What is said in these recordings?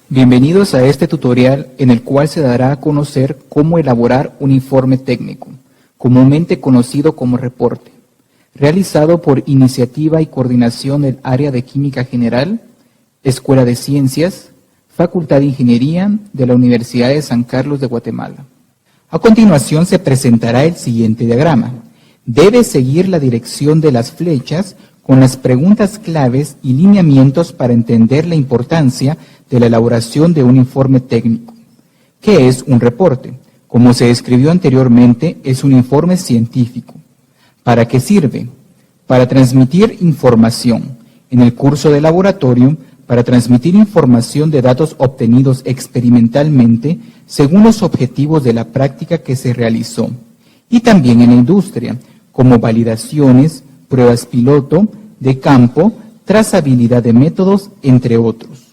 Bienvenidos a este tutorial en el cual se dará a conocer cómo elaborar un informe técnico, comúnmente conocido como reporte, realizado por iniciativa y coordinación del Área de Química General, Escuela de Ciencias, Facultad de Ingeniería de la Universidad de San Carlos de Guatemala. A continuación se presentará el siguiente diagrama. Debe seguir la dirección de las flechas con las preguntas claves y lineamientos para entender la importancia de la elaboración de un informe técnico. ¿Qué es un reporte? Como se describió anteriormente, es un informe científico. ¿Para qué sirve? Para transmitir información. En el curso de laboratorio, para transmitir información de datos obtenidos experimentalmente según los objetivos de la práctica que se realizó. Y también en la industria, como validaciones, pruebas piloto, de campo, trazabilidad de métodos, entre otros.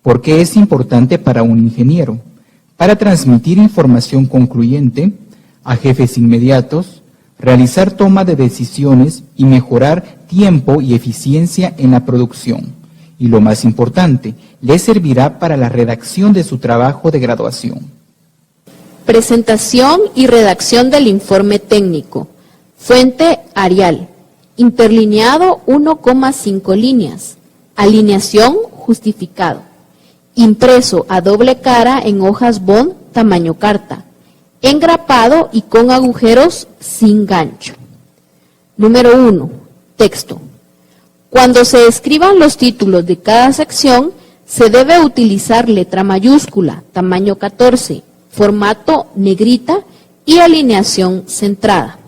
¿Por qué es importante para un ingeniero? Para transmitir información concluyente a jefes inmediatos, realizar toma de decisiones y mejorar tiempo y eficiencia en la producción. Y lo más importante, le servirá para la redacción de su trabajo de graduación. Presentación y redacción del informe técnico. Fuente Arial. Interlineado 1,5 líneas. Alineación justificado. Impreso a doble cara en hojas bond tamaño carta. Engrapado y con agujeros sin gancho. Número 1. Texto. Cuando se escriban los títulos de cada sección, se debe utilizar letra mayúscula, tamaño 14, formato negrita y alineación centrada.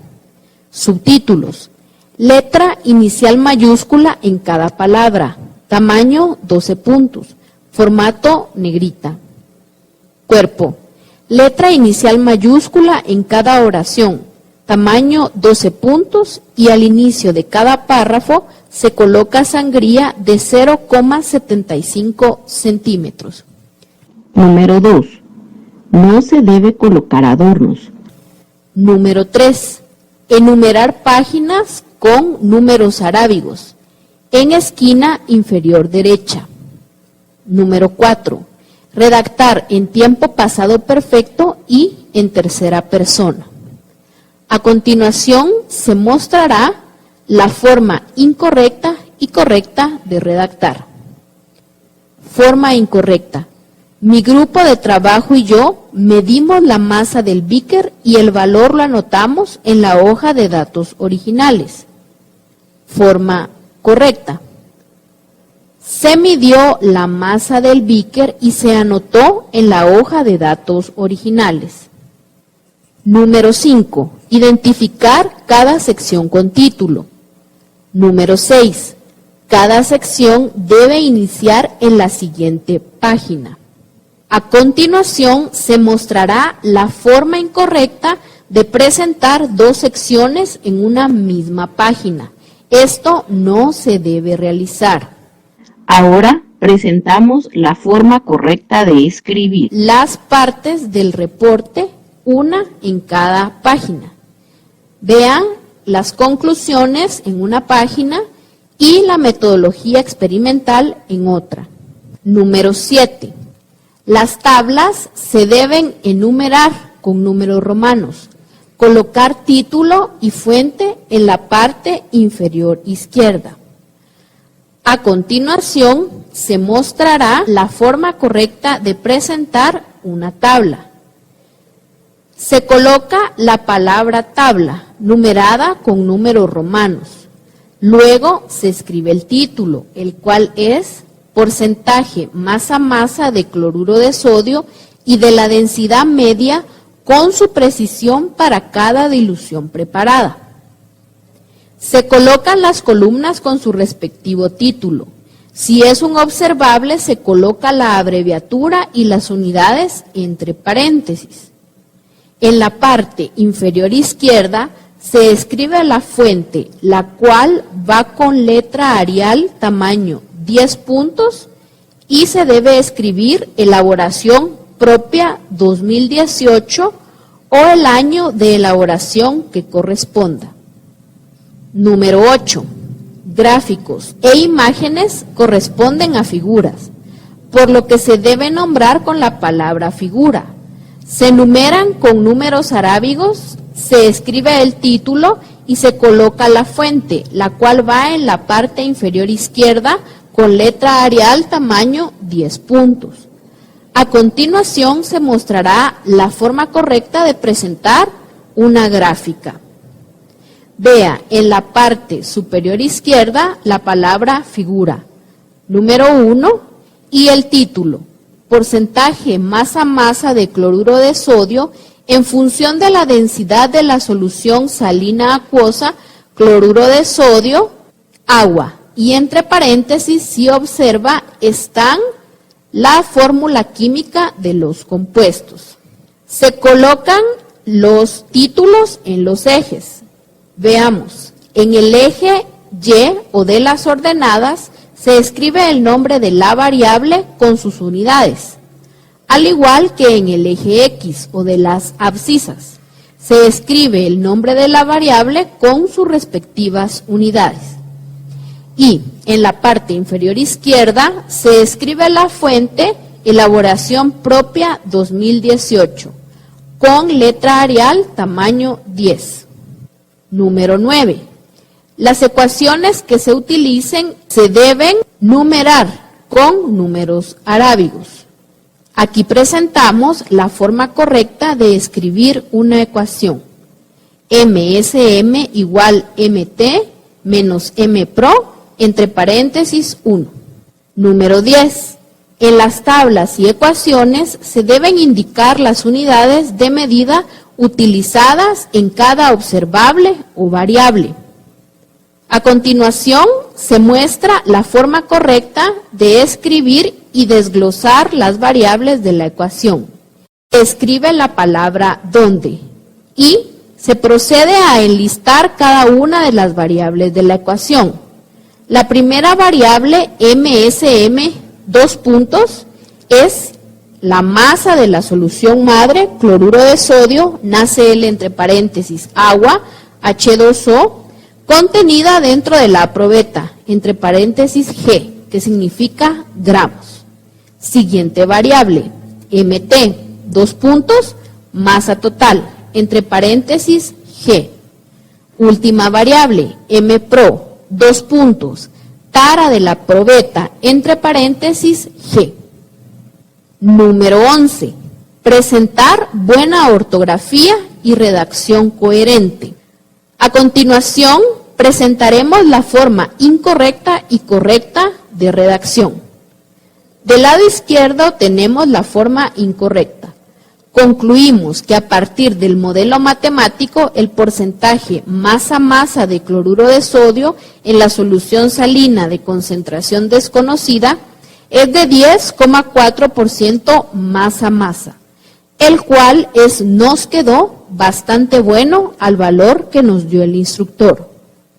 Subtítulos. Letra inicial mayúscula en cada palabra, tamaño 12 puntos, formato negrita. Cuerpo. Letra inicial mayúscula en cada oración, tamaño 12 puntos y al inicio de cada párrafo se coloca sangría de 0,75 centímetros. Número 2. No se debe colocar adornos. Número 3. Enumerar páginas con números arábigos en esquina inferior derecha. Número 4. Redactar en tiempo pasado perfecto y en tercera persona. A continuación se mostrará la forma incorrecta y correcta de redactar. Forma incorrecta. Mi grupo de trabajo y yo medimos la masa del beaker y el valor lo anotamos en la hoja de datos originales. Forma correcta. Se midió la masa del beaker y se anotó en la hoja de datos originales. Número 5. Identificar cada sección con título. Número 6. Cada sección debe iniciar en la siguiente página. A continuación se mostrará la forma incorrecta de presentar dos secciones en una misma página. Esto no se debe realizar. Ahora presentamos la forma correcta de escribir. Las partes del reporte, una en cada página. Vean las conclusiones en una página y la metodología experimental en otra. Número 7. Las tablas se deben enumerar con números romanos. Colocar título y fuente en la parte inferior izquierda. A continuación, se mostrará la forma correcta de presentar una tabla. Se coloca la palabra tabla, numerada con números romanos. Luego se escribe el título, el cual es porcentaje masa-masa de cloruro de sodio y de la densidad media con su precisión para cada dilución preparada. Se colocan las columnas con su respectivo título. Si es un observable, se coloca la abreviatura y las unidades entre paréntesis. En la parte inferior izquierda se escribe la fuente, la cual va con letra Arial tamaño 10 puntos y se debe escribir elaboración propia 2018 o el año de elaboración que corresponda. Número 8. Gráficos e imágenes corresponden a figuras. por lo que se debe nombrar con la palabra figura. Se numeran con números arábigos, se escribe el título y se coloca la fuente, la cual va en la parte inferior izquierda con letra Arial tamaño 10 puntos. A continuación se mostrará la forma correcta de presentar una gráfica. Vea en la parte superior izquierda la palabra figura, número 1 y el título, porcentaje masa-masa de cloruro de sodio en función de la densidad de la solución salina acuosa, cloruro de sodio, agua. Y entre paréntesis, si observa, están la fórmula química de los compuestos. Se colocan los títulos en los ejes. Veamos, en el eje Y o de las ordenadas se escribe el nombre de la variable con sus unidades, al igual que en el eje X o de las abscisas. Se escribe el nombre de la variable con sus respectivas unidades. Y en la parte inferior izquierda se escribe la fuente elaboración propia 2018 con letra Arial tamaño 10. Número 9. Las ecuaciones que se utilicen se deben numerar con números arábigos. Aquí presentamos la forma correcta de escribir una ecuación. MSM igual MT menos MPRO entre paréntesis 1. Número 10. En las tablas y ecuaciones se deben indicar las unidades de medida utilizadas en cada observable o variable. A continuación, se muestra la forma correcta de escribir y desglosar las variables de la ecuación. Se escribe la palabra ¿dónde? Y se procede a enlistar cada una de las variables de la ecuación. La primera variable, MSM, 2 puntos, es la masa de la solución madre, cloruro de sodio, NaCl entre paréntesis, agua, H2O, contenida dentro de la probeta, entre paréntesis G, que significa gramos. Siguiente variable, MT, 2 puntos, masa total, entre paréntesis G. Última variable, MPRO, 2 puntos, tara de la probeta, entre paréntesis G. Número 11. Presentar buena ortografía y redacción coherente. A continuación, presentaremos la forma incorrecta y correcta de redacción. Del lado izquierdo tenemos la forma incorrecta. Concluimos que a partir del modelo matemático, el porcentaje masa-masa de cloruro de sodio en la solución salina de concentración desconocida es de 10,4% masa-masa, el cual nos quedó bastante bueno al valor que nos dio el instructor.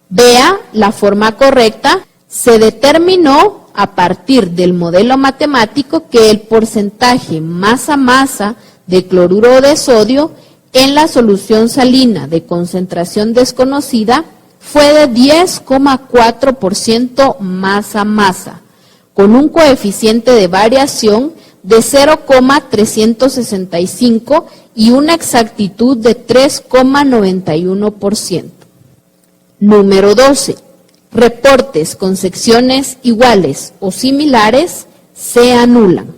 Vea la forma correcta, se determinó a partir del modelo matemático que el porcentaje masa-masa de cloruro de sodio en la solución salina de concentración desconocida fue de 10,4% masa-masa, con un coeficiente de variación de 0,365 y una exactitud de 3,91%. Número 12. Reportes con secciones iguales o similares se anulan.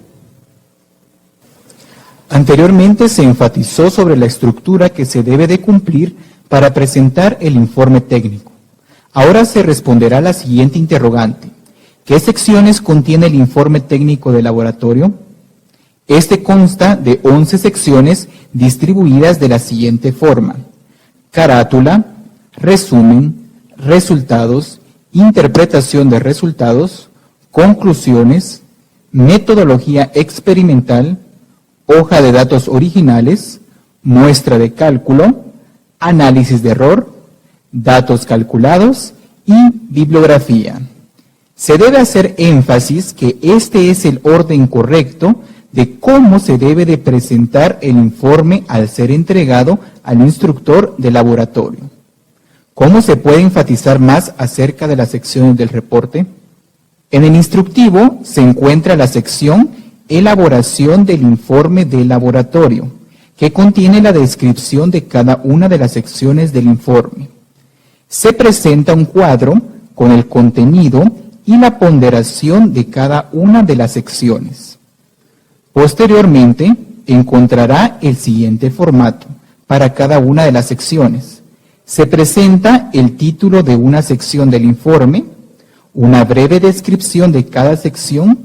Anteriormente se enfatizó sobre la estructura que se debe de cumplir para presentar el informe técnico. Ahora se responderá la siguiente interrogante. ¿Qué secciones contiene el informe técnico de laboratorio? Este consta de 11 secciones distribuidas de la siguiente forma: carátula, resumen, resultados, interpretación de resultados, conclusiones, metodología experimental, hoja de datos originales, muestra de cálculo, análisis de error, datos calculados y bibliografía. Se debe hacer énfasis que este es el orden correcto de cómo se debe de presentar el informe al ser entregado al instructor de laboratorio. ¿Cómo se puede enfatizar más acerca de las secciones del reporte? En el instructivo se encuentra la sección Elaboración del informe de laboratorio, que contiene la descripción de cada una de las secciones del informe. Se presenta un cuadro con el contenido y la ponderación de cada una de las secciones. Posteriormente, encontrará el siguiente formato para cada una de las secciones. Se presenta el título de una sección del informe, una breve descripción de cada sección,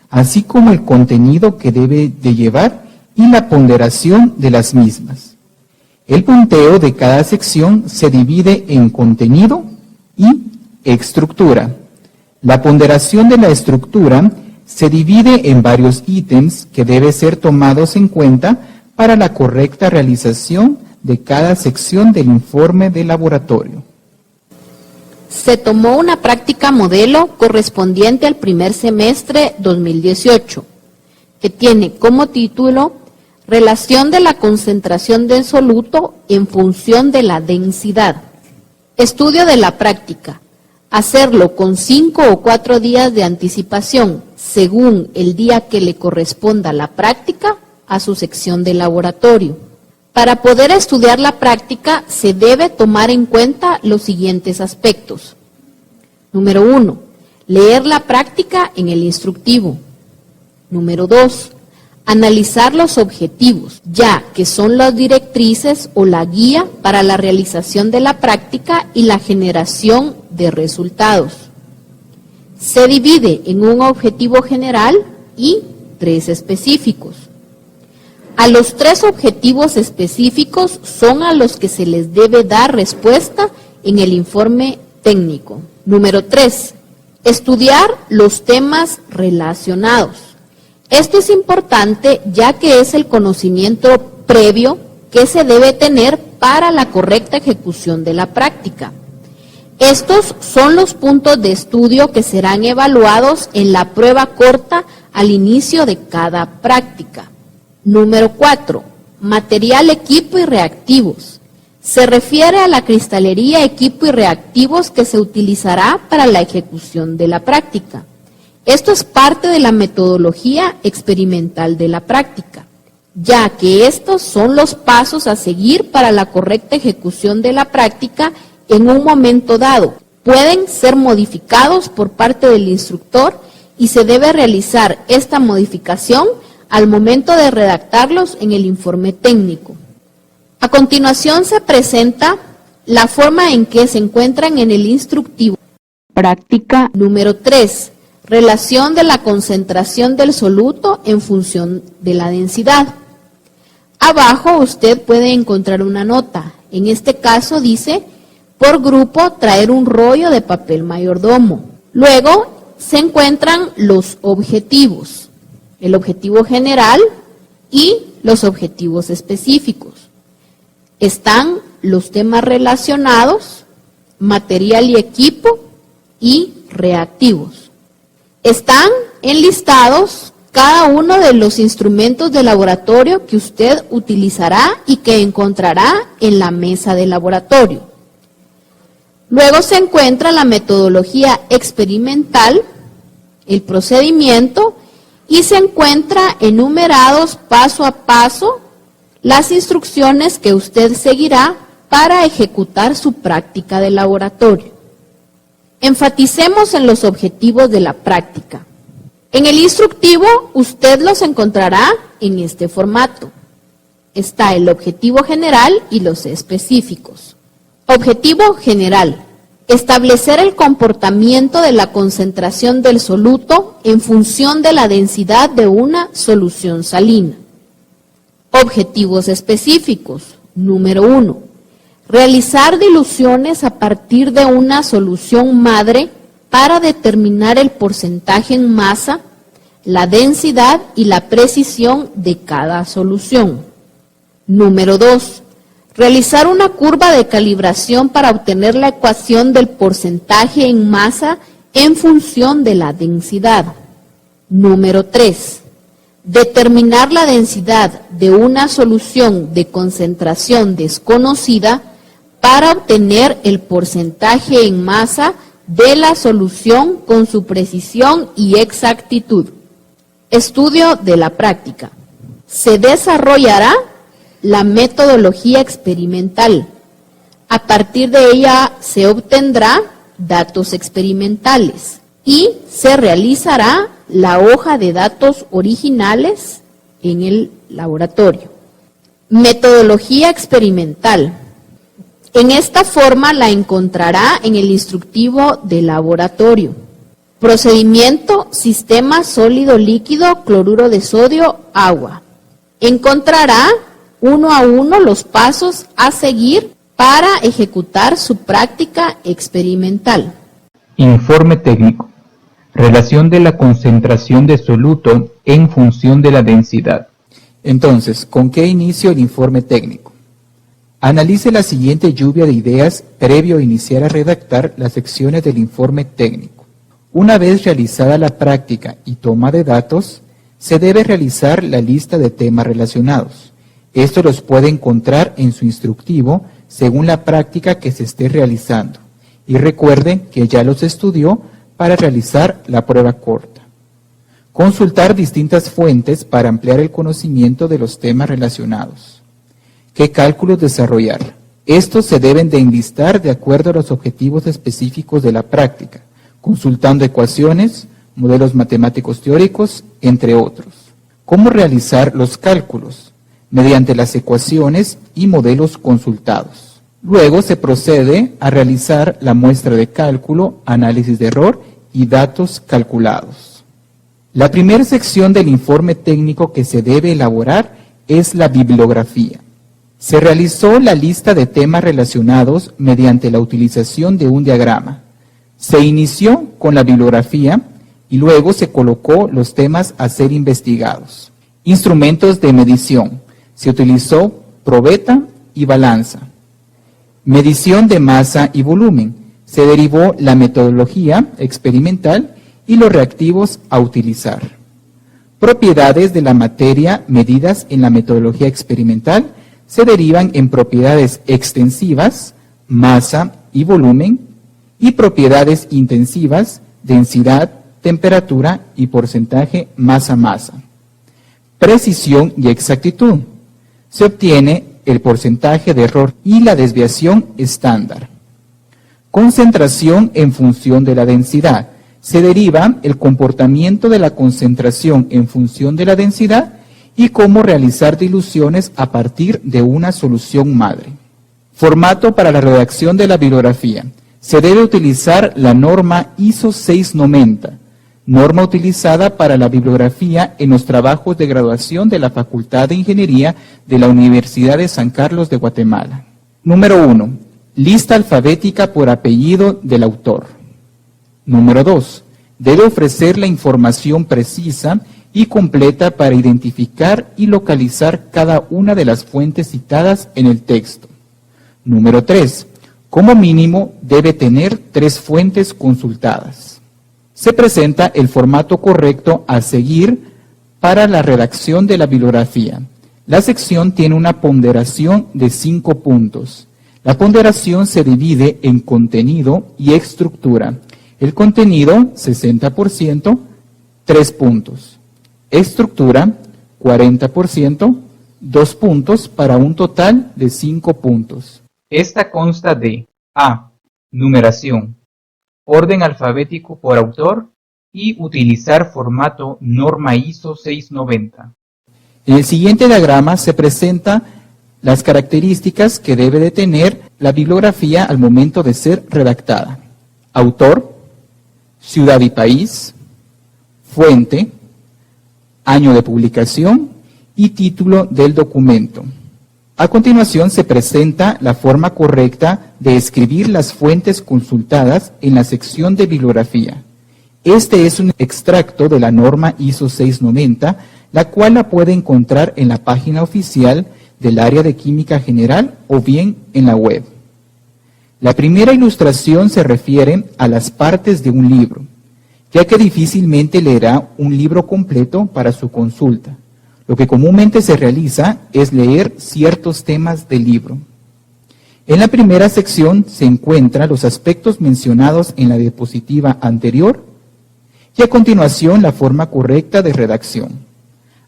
así como el contenido que debe de llevar y la ponderación de las mismas. El punteo de cada sección se divide en contenido y estructura. La ponderación de la estructura se divide en varios ítems que deben ser tomados en cuenta para la correcta realización de cada sección del informe de laboratorio. Se tomó una práctica modelo correspondiente al primer semestre 2018, que tiene como título Relación de la concentración del soluto en función de la densidad. Estudio de la práctica. Hacerlo con 5 o 4 días de anticipación, según el día que le corresponda la práctica, a su sección de laboratorio. Para poder estudiar la práctica, se debe tomar en cuenta los siguientes aspectos. Número 1. Leer la práctica en el instructivo. Número 2. Analizar los objetivos, ya que son las directrices o la guía para la realización de la práctica y la generación de resultados. Se divide en un objetivo general y 3 específicos. A los 3 objetivos específicos son a los que se les debe dar respuesta en el informe técnico. Número 3. Estudiar los temas relacionados. Esto es importante ya que es el conocimiento previo que se debe tener para la correcta ejecución de la práctica. Estos son los puntos de estudio que serán evaluados en la prueba corta al inicio de cada práctica. Número 4. Material, equipo y reactivos. Se refiere a la cristalería, equipo y reactivos que se utilizará para la ejecución de la práctica. Esto es parte de la metodología experimental de la práctica, ya que estos son los pasos a seguir para la correcta ejecución de la práctica en un momento dado. Pueden ser modificados por parte del instructor y se debe realizar esta modificación al momento de redactarlos en el informe técnico. A continuación se presenta la forma en que se encuentran en el instructivo. Práctica Número 3. Relación de la concentración del soluto en función de la densidad. Abajo usted puede encontrar una nota. En este caso dice, por grupo traer un rollo de papel mayordomo. Luego se encuentran los objetivos. El objetivo general y los objetivos específicos. Están los temas relacionados, material y equipo y reactivos. Están enlistados cada uno de los instrumentos de laboratorio que usted utilizará y que encontrará en la mesa de laboratorio. Luego se encuentra la metodología experimental, el procedimiento, y se encuentra enumerados paso a paso las instrucciones que usted seguirá para ejecutar su práctica de laboratorio. Enfaticemos en los objetivos de la práctica. En el instructivo, usted los encontrará en este formato. Está el objetivo general y los específicos. Objetivo general. Establecer el comportamiento de la concentración del soluto en función de la densidad de una solución salina. Objetivos específicos. Número 1. Realizar diluciones a partir de una solución madre para determinar el porcentaje en masa, la densidad y la precisión de cada solución. Número 2. Realizar una curva de calibración para obtener la ecuación del porcentaje en masa en función de la densidad. Número 3. Determinar la densidad de una solución de concentración desconocida para obtener el porcentaje en masa de la solución con su precisión y exactitud. Estudio de la práctica. Se desarrollará la metodología experimental. A partir de ella se obtendrá datos experimentales y se realizará la hoja de datos originales en el laboratorio. Metodología experimental. En esta forma la encontrará en el instructivo de laboratorio. Procedimiento: sistema sólido líquido, cloruro de sodio, agua. Encontrará uno a uno los pasos a seguir para ejecutar su práctica experimental. Informe técnico. Relación de la concentración de soluto en función de la densidad. Entonces, ¿con qué inicio el informe técnico? Analice la siguiente lluvia de ideas previo a iniciar a redactar las secciones del informe técnico. Una vez realizada la práctica y toma de datos, se debe realizar la lista de temas relacionados. Esto los puede encontrar en su instructivo según la práctica que se esté realizando. Y recuerde que ya los estudió para realizar la prueba corta. Consultar distintas fuentes para ampliar el conocimiento de los temas relacionados. ¿Qué cálculos desarrollar? Estos se deben de enlistar de acuerdo a los objetivos específicos de la práctica, consultando ecuaciones, modelos matemáticos teóricos, entre otros. ¿Cómo realizar los cálculos? Mediante las ecuaciones y modelos consultados. Luego se procede a realizar la muestra de cálculo, análisis de error y datos calculados. La primera sección del informe técnico que se debe elaborar es la bibliografía. Se realizó la lista de temas relacionados mediante la utilización de un diagrama. Se inició con la bibliografía y luego se colocó los temas a ser investigados. Instrumentos de medición. Se utilizó probeta y balanza. Medición de masa y volumen. Se derivó la metodología experimental y los reactivos a utilizar. Propiedades de la materia medidas en la metodología experimental se derivan en propiedades extensivas, masa y volumen, y propiedades intensivas, densidad, temperatura y porcentaje masa-masa. Precisión y exactitud. Se obtiene el porcentaje de error y la desviación estándar. Concentración en función de la densidad. Se deriva el comportamiento de la concentración en función de la densidad y cómo realizar diluciones a partir de una solución madre. Formato para la redacción de la bibliografía. Se debe utilizar la norma ISO 690, norma utilizada para la bibliografía en los trabajos de graduación de la Facultad de Ingeniería de la Universidad de San Carlos de Guatemala. Número 1. Lista alfabética por apellido del autor. Número 2. Debe ofrecer la información precisa y completa para identificar y localizar cada una de las fuentes citadas en el texto. Número 3. Como mínimo debe tener 3 fuentes consultadas. Se presenta el formato correcto a seguir para la redacción de la bibliografía. La sección tiene una ponderación de 5 puntos. La ponderación se divide en contenido y estructura. El contenido, 60%, 3 puntos. Estructura, 40%, 2 puntos para un total de 5 puntos. Esta consta de A. Numeración, orden alfabético por autor y utilizar formato norma ISO 690. En el siguiente diagrama se presenta las características que debe de tener la bibliografía al momento de ser redactada. Autor, ciudad y país, fuente, año de publicación y título del documento. A continuación se presenta la forma correcta de escribir las fuentes consultadas en la sección de bibliografía. Este es un extracto de la norma ISO 690, la cual la puede encontrar en la página oficial del área de Química General o bien en la web. La primera ilustración se refiere a las partes de un libro, ya que difícilmente leerá un libro completo para su consulta. Lo que comúnmente se realiza es leer ciertos temas del libro. En la primera sección se encuentran los aspectos mencionados en la diapositiva anterior y a continuación la forma correcta de redacción,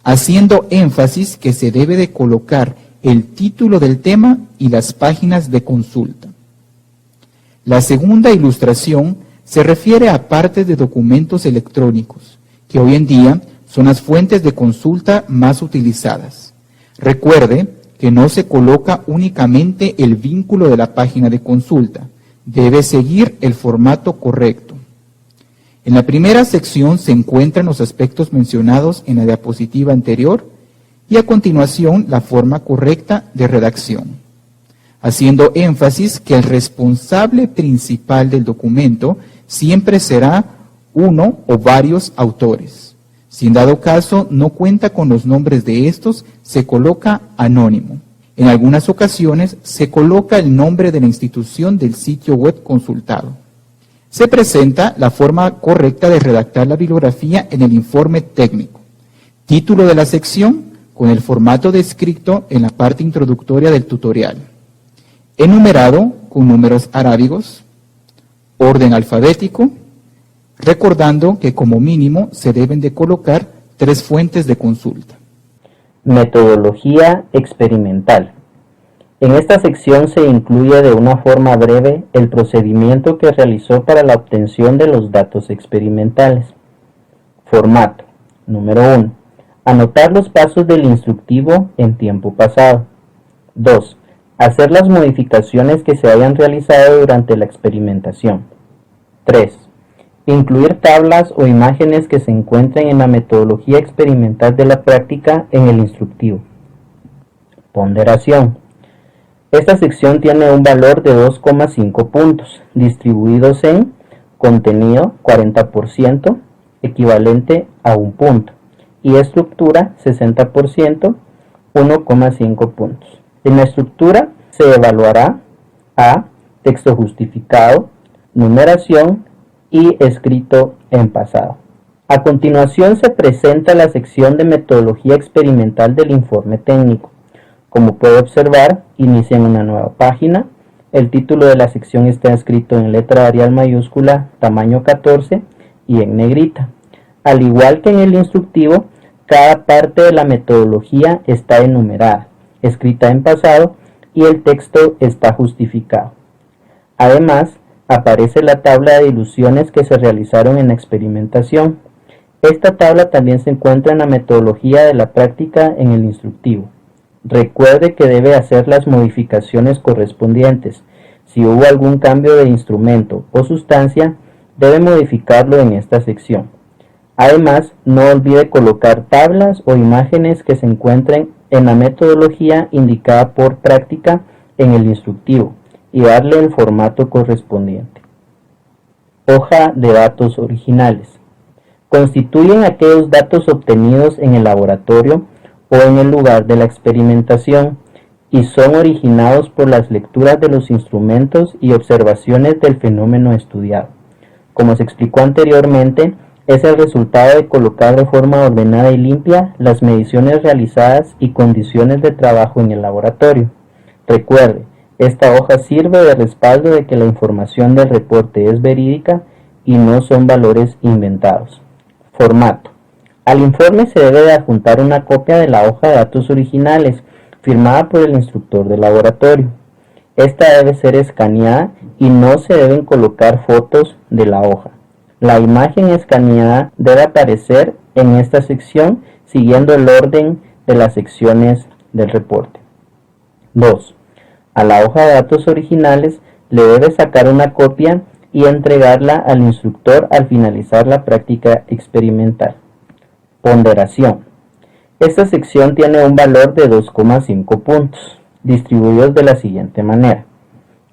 haciendo énfasis que se debe de colocar el título del tema y las páginas de consulta. La segunda ilustración se refiere a partes de documentos electrónicos, que hoy en día son las fuentes de consulta más utilizadas. Recuerde que no se coloca únicamente el vínculo de la página de consulta, debe seguir el formato correcto. En la primera sección se encuentran los aspectos mencionados en la diapositiva anterior y a continuación la forma correcta de redacción, haciendo énfasis que el responsable principal del documento siempre será uno o varios autores. Si en dado caso no cuenta con los nombres de estos, se coloca anónimo. En algunas ocasiones se coloca el nombre de la institución del sitio web consultado. Se presenta la forma correcta de redactar la bibliografía en el informe técnico. Título de la sección con el formato descrito en la parte introductoria del tutorial. Enumerado con números arábigos, orden alfabético, recordando que como mínimo se deben de colocar 3 fuentes de consulta. Metodología experimental. En esta sección se incluye de una forma breve el procedimiento que realizó para la obtención de los datos experimentales. Formato. Número 1. Anotar los pasos del instructivo en tiempo pasado. 2. Hacer las modificaciones que se hayan realizado durante la experimentación. 3. Incluir tablas o imágenes que se encuentren en la metodología experimental de la práctica en el instructivo. Ponderación. Esta sección tiene un valor de 2,5 puntos, distribuidos en contenido 40%, equivalente a 1 punto, y estructura 60%, 1,5 puntos. En la estructura se evaluará a texto justificado, numeración y escrito en pasado. A continuación se presenta la sección de metodología experimental del informe técnico. Como puede observar, inicia en una nueva página. El título de la sección está escrito en letra Arial mayúscula, tamaño 14 y en negrita. Al igual que en el instructivo, cada parte de la metodología está enumerada, escrita en pasado y el texto está justificado. Además, aparece la tabla de ilusiones que se realizaron en la experimentación. Esta tabla también se encuentra en la metodología de la práctica en el instructivo. Recuerde que debe hacer las modificaciones correspondientes. Si hubo algún cambio de instrumento o sustancia, debe modificarlo en esta sección. Además, no olvide colocar tablas o imágenes que se encuentren en la metodología indicada por práctica en el instructivo y darle el formato correspondiente. Hoja de datos originales. Constituyen aquellos datos obtenidos en el laboratorio o en el lugar de la experimentación y son originados por las lecturas de los instrumentos y observaciones del fenómeno estudiado. Como se explicó anteriormente, es el resultado de colocar de forma ordenada y limpia las mediciones realizadas y condiciones de trabajo en el laboratorio. Recuerde, esta hoja sirve de respaldo de que la información del reporte es verídica y no son valores inventados. Formato. Al informe se debe de adjuntar una copia de la hoja de datos originales, firmada por el instructor del laboratorio. Esta debe ser escaneada y no se deben colocar fotos de la hoja. La imagen escaneada debe aparecer en esta sección siguiendo el orden de las secciones del reporte. 2. A la hoja de datos originales le debe sacar una copia y entregarla al instructor al finalizar la práctica experimental. Ponderación. Esta sección tiene un valor de 2,5 puntos, distribuidos de la siguiente manera.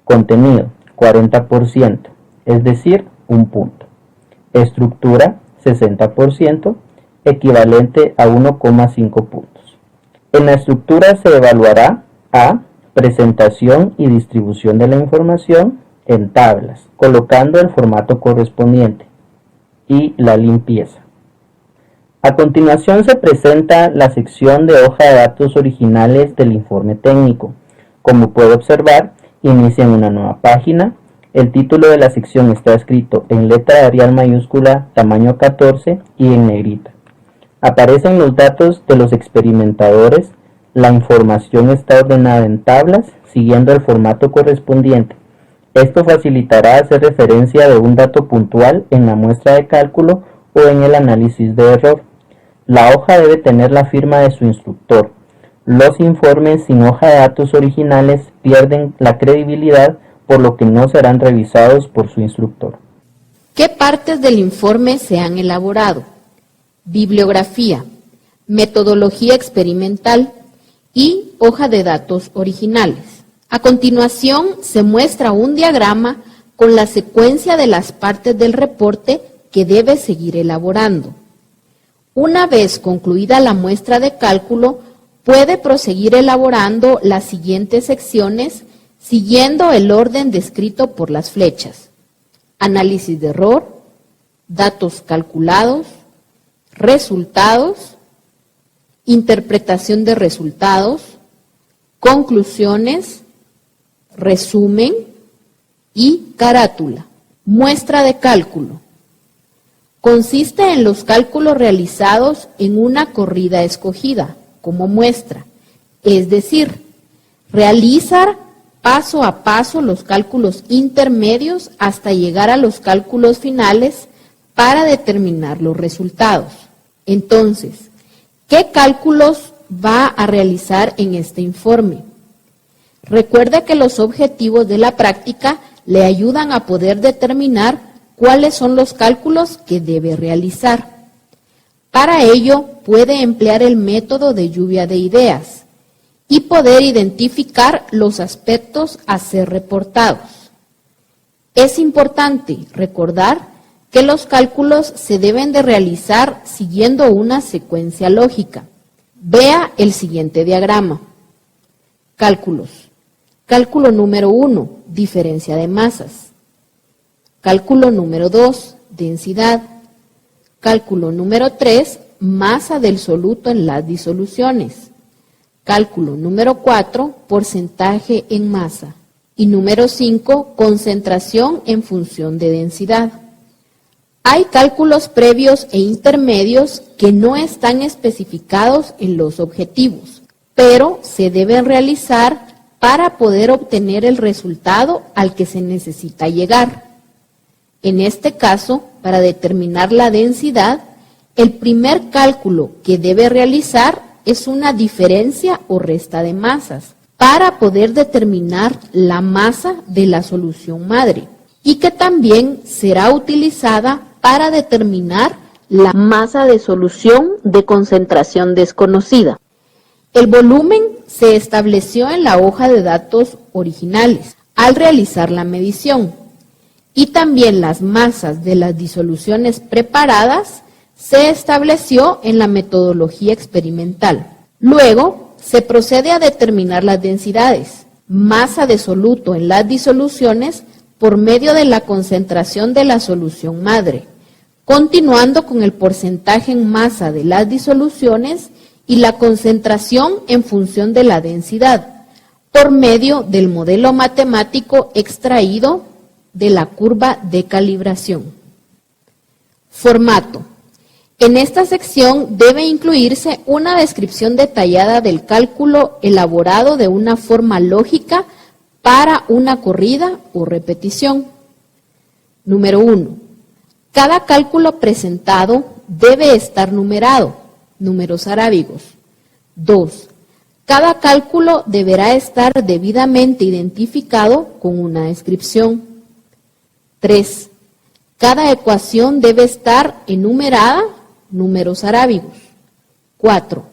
Contenido, 40%, es decir, 1 punto. Estructura, 60%, equivalente a 1,5 puntos. En la estructura se evaluará a presentación y distribución de la información en tablas, colocando el formato correspondiente, y la limpieza. A continuación se presenta la sección de hoja de datos originales del informe técnico. Como puede observar, inician una nueva página. El título de la sección está escrito en letra Arial mayúscula tamaño 14 y en negrita. Aparecen los datos de los experimentadores. La información está ordenada en tablas siguiendo el formato correspondiente. Esto facilitará hacer referencia de un dato puntual en la muestra de cálculo o en el análisis de error. La hoja debe tener la firma de su instructor. Los informes sin hoja de datos originales pierden la credibilidad, por lo que no serán revisados por su instructor. ¿Qué partes del informe se han elaborado? Bibliografía, metodología experimental y hoja de datos originales. A continuación se muestra un diagrama con la secuencia de las partes del reporte que debe seguir elaborando. Una vez concluida la muestra de cálculo, puede proseguir elaborando las siguientes secciones siguiendo el orden descrito por las flechas: análisis de error, datos calculados, resultados, interpretación de resultados, conclusiones, resumen y carátula. Muestra de cálculo. Consiste en los cálculos realizados en una corrida escogida como muestra, es decir, realizar paso a paso los cálculos intermedios hasta llegar a los cálculos finales para determinar los resultados. Entonces, ¿qué cálculos va a realizar en este informe? Recuerde que los objetivos de la práctica le ayudan a poder determinar cuáles son los cálculos que debe realizar. Para ello, puede emplear el método de lluvia de ideas y poder identificar los aspectos a ser reportados. Es importante recordar que los cálculos se deben de realizar siguiendo una secuencia lógica. Vea el siguiente diagrama. Cálculos. Cálculo número 1, diferencia de masas. Cálculo número 2, densidad. Cálculo número 3, masa del soluto en las disoluciones. Cálculo número 4, porcentaje en masa. Y número 5, concentración en función de densidad. Hay cálculos previos e intermedios que no están especificados en los objetivos, pero se deben realizar para poder obtener el resultado al que se necesita llegar. En este caso, para determinar la densidad, el primer cálculo que debe realizar es una diferencia o resta de masas para poder determinar la masa de la solución madre y que también será utilizada para determinar la masa de solución de concentración desconocida. El volumen se estableció en la hoja de datos originales al realizar la medición y también las masas de las disoluciones preparadas se estableció en la metodología experimental. Luego se procede a determinar las densidades, masa de soluto en las disoluciones por medio de la concentración de la solución madre, continuando con el porcentaje en masa de las disoluciones y la concentración en función de la densidad, por medio del modelo matemático extraído de la curva de calibración. Formato. En esta sección debe incluirse una descripción detallada del cálculo elaborado de una forma lógica para una corrida o repetición. Número 1. Cada cálculo presentado debe estar numerado, números arábigos. 2. Cada cálculo deberá estar debidamente identificado con una descripción. 3. Cada ecuación debe estar enumerada, números arábigos. 4.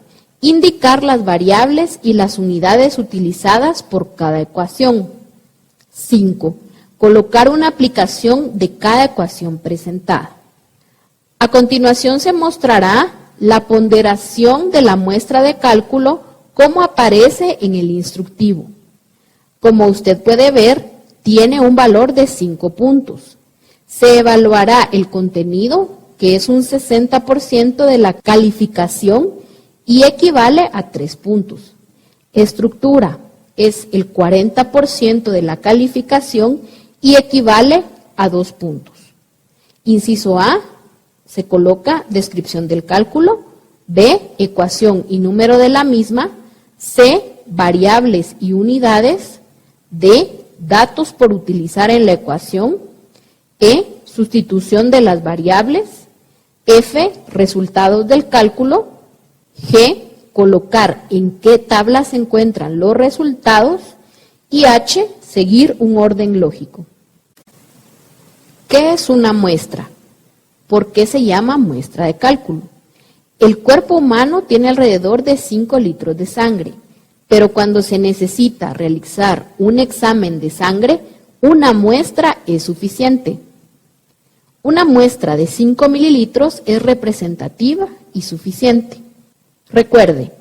Indicar las variables y las unidades utilizadas por cada ecuación. 5. Colocar una aplicación de cada ecuación presentada. A continuación se mostrará la ponderación de la muestra de cálculo como aparece en el instructivo. Como usted puede ver, tiene un valor de 5 puntos. Se evaluará el contenido, que es un 60% de la calificación y equivale a 3 puntos. Estructura. es el 40% de la calificación y equivale a 2 puntos. Inciso A, se coloca descripción del cálculo. B, ecuación y número de la misma. C, variables y unidades. D, datos por utilizar en la ecuación. E, sustitución de las variables. F, resultados del cálculo. G, colocar en qué tabla se encuentran los resultados. Y H, seguir un orden lógico. ¿Qué es una muestra? ¿Por qué se llama muestra de cálculo? El cuerpo humano tiene alrededor de 5 litros de sangre, pero cuando se necesita realizar un examen de sangre, una muestra es suficiente. Una muestra de 5 mililitros es representativa y suficiente. Recuerde,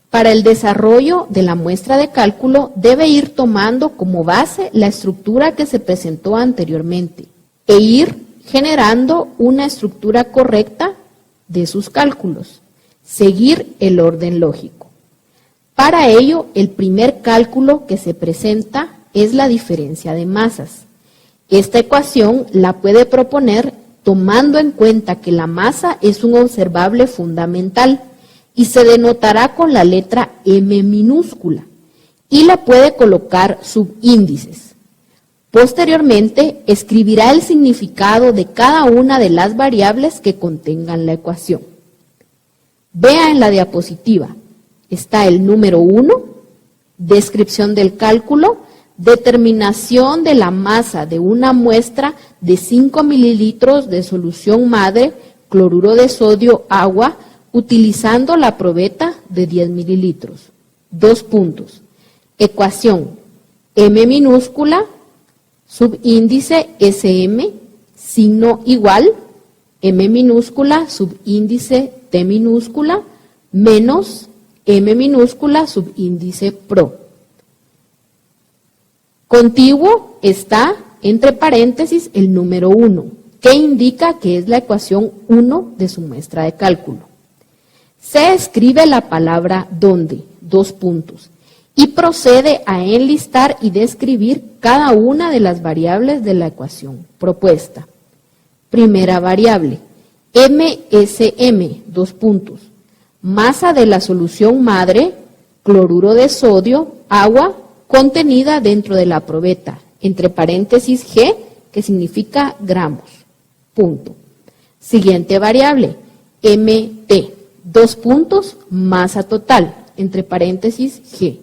para el desarrollo de la muestra de cálculo debe ir tomando como base la estructura que se presentó anteriormente e ir generando una estructura correcta de sus cálculos, seguir el orden lógico. Para ello, el primer cálculo que se presenta es la diferencia de masas. Esta ecuación la puede proponer tomando en cuenta que la masa es un observable fundamental y se denotará con la letra M minúscula y le puede colocar subíndices. Posteriormente, escribirá el significado de cada una de las variables que contengan la ecuación. Vea en la diapositiva, está el número 1, descripción del cálculo, determinación de la masa de una muestra de 5 mililitros de solución madre, cloruro de sodio, agua, utilizando la probeta de 10 mililitros. 2 puntos. Ecuación M minúscula, subíndice SM, signo igual, M minúscula, subíndice T minúscula, menos M minúscula, subíndice pro. Contiguo está, entre paréntesis, el número 1, que indica que es la ecuación 1 de su muestra de cálculo. Se escribe la palabra donde, 2 puntos, y procede a enlistar y describir cada una de las variables de la ecuación propuesta. Primera variable, MSM, 2 puntos, masa de la solución madre, cloruro de sodio, agua, contenida dentro de la probeta, entre paréntesis G, que significa gramos, punto. Siguiente variable, MT, 2 puntos, masa total, entre paréntesis G.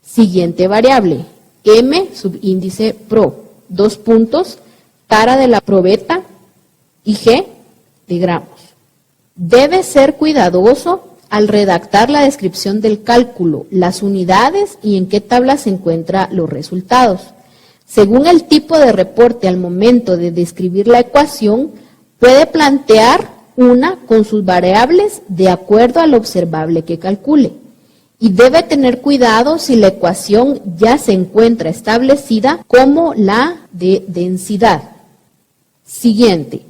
Siguiente variable, M subíndice pro, 2 puntos, tara de la probeta y G de gramos. Debe ser cuidadoso al redactar la descripción del cálculo, las unidades y en qué tabla se encuentran los resultados. Según el tipo de reporte al momento de describir la ecuación, puede plantear una con sus variables de acuerdo al observable que calcule. Y debe tener cuidado si la ecuación ya se encuentra establecida como la de densidad. Siguiente.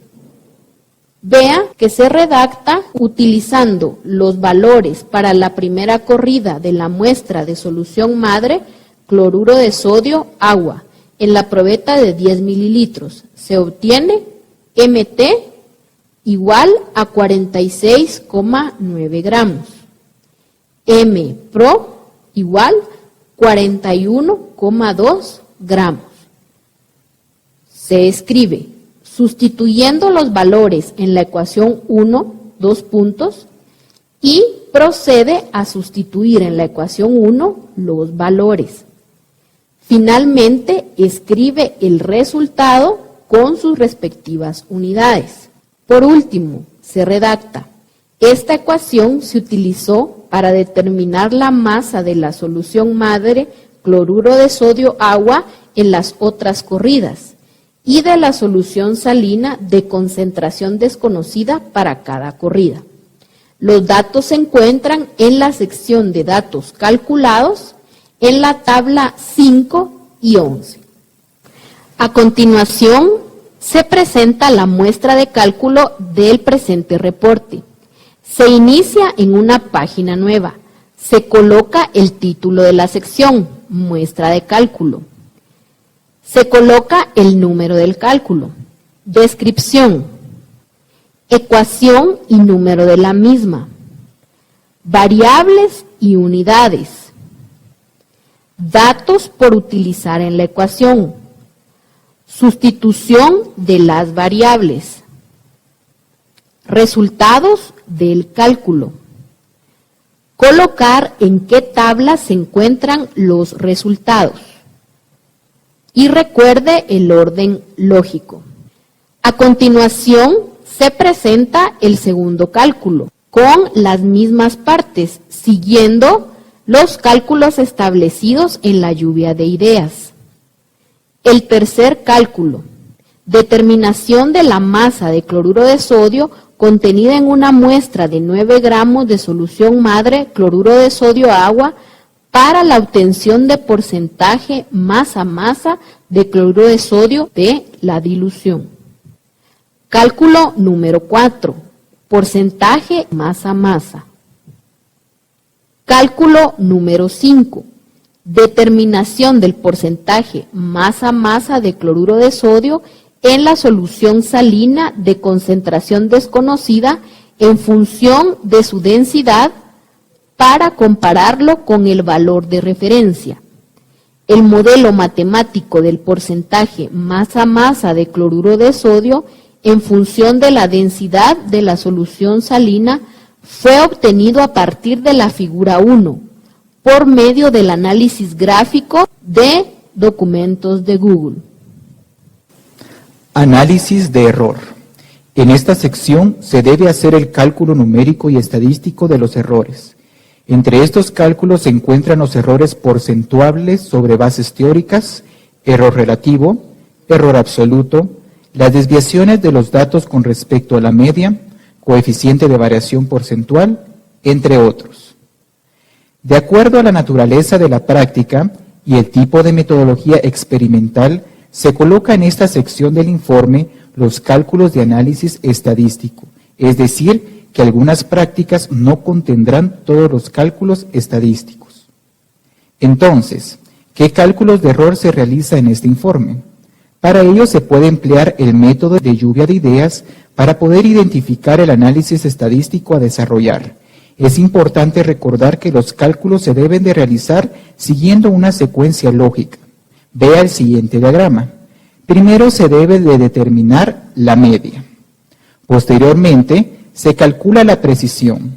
Vea que se redacta utilizando los valores para la primera corrida de la muestra de solución madre, cloruro de sodio, agua, en la probeta de 10 mililitros. Se obtiene MT igual a 46,9 gramos. M pro igual 41,2 gramos. Se escribe sustituyendo los valores en la ecuación 1, 2 puntos, y procede a sustituir en la ecuación 1 los valores. Finalmente, escribe el resultado con sus respectivas unidades. Por último, se redacta. Esta ecuación se utilizó para determinar la masa de la solución madre, cloruro de sodio, agua, en las otras corridas, y de la solución salina de concentración desconocida para cada corrida. Los datos se encuentran en la sección de datos calculados, en la tabla 5 y 11. A continuación, se presenta la muestra de cálculo del presente reporte. Se inicia en una página nueva. Se coloca el título de la sección, muestra de cálculo. Se coloca el número del cálculo. Descripción. Ecuación y número de la misma. Variables y unidades. Datos por utilizar en la ecuación. Sustitución de las variables. Resultados del cálculo. Colocar en qué tabla se encuentran los resultados. Y recuerde el orden lógico. A continuación se presenta el segundo cálculo, con las mismas partes, siguiendo los cálculos establecidos en la lluvia de ideas. El tercer cálculo, determinación de la masa de cloruro de sodio contenida en una muestra de 9 gramos de solución madre cloruro de sodio agua para la obtención de porcentaje masa-masa de cloruro de sodio de la dilución. Cálculo número 4, porcentaje masa-masa. Cálculo número 5, determinación del porcentaje masa-masa de cloruro de sodio en la solución salina de concentración desconocida en función de su densidad para compararlo con el valor de referencia. El modelo matemático del porcentaje masa-masa de cloruro de sodio en función de la densidad de la solución salina fue obtenido a partir de la figura 1 por medio del análisis gráfico de documentos de Google. Análisis de error. En esta sección se debe hacer el cálculo numérico y estadístico de los errores. Entre estos cálculos se encuentran los errores porcentuables sobre bases teóricas, error relativo, error absoluto, las desviaciones de los datos con respecto a la media, coeficiente de variación porcentual, entre otros. De acuerdo a la naturaleza de la práctica y el tipo de metodología experimental, se coloca en esta sección del informe los cálculos de análisis estadístico, es decir, que algunas prácticas no contendrán todos los cálculos estadísticos. Entonces, ¿qué cálculos de error se realiza en este informe? Para ello se puede emplear el método de lluvia de ideas para poder identificar el análisis estadístico a desarrollar. Es importante recordar que los cálculos se deben de realizar siguiendo una secuencia lógica. Vea el siguiente diagrama. Primero se debe de determinar la media. Posteriormente, se calcula la precisión.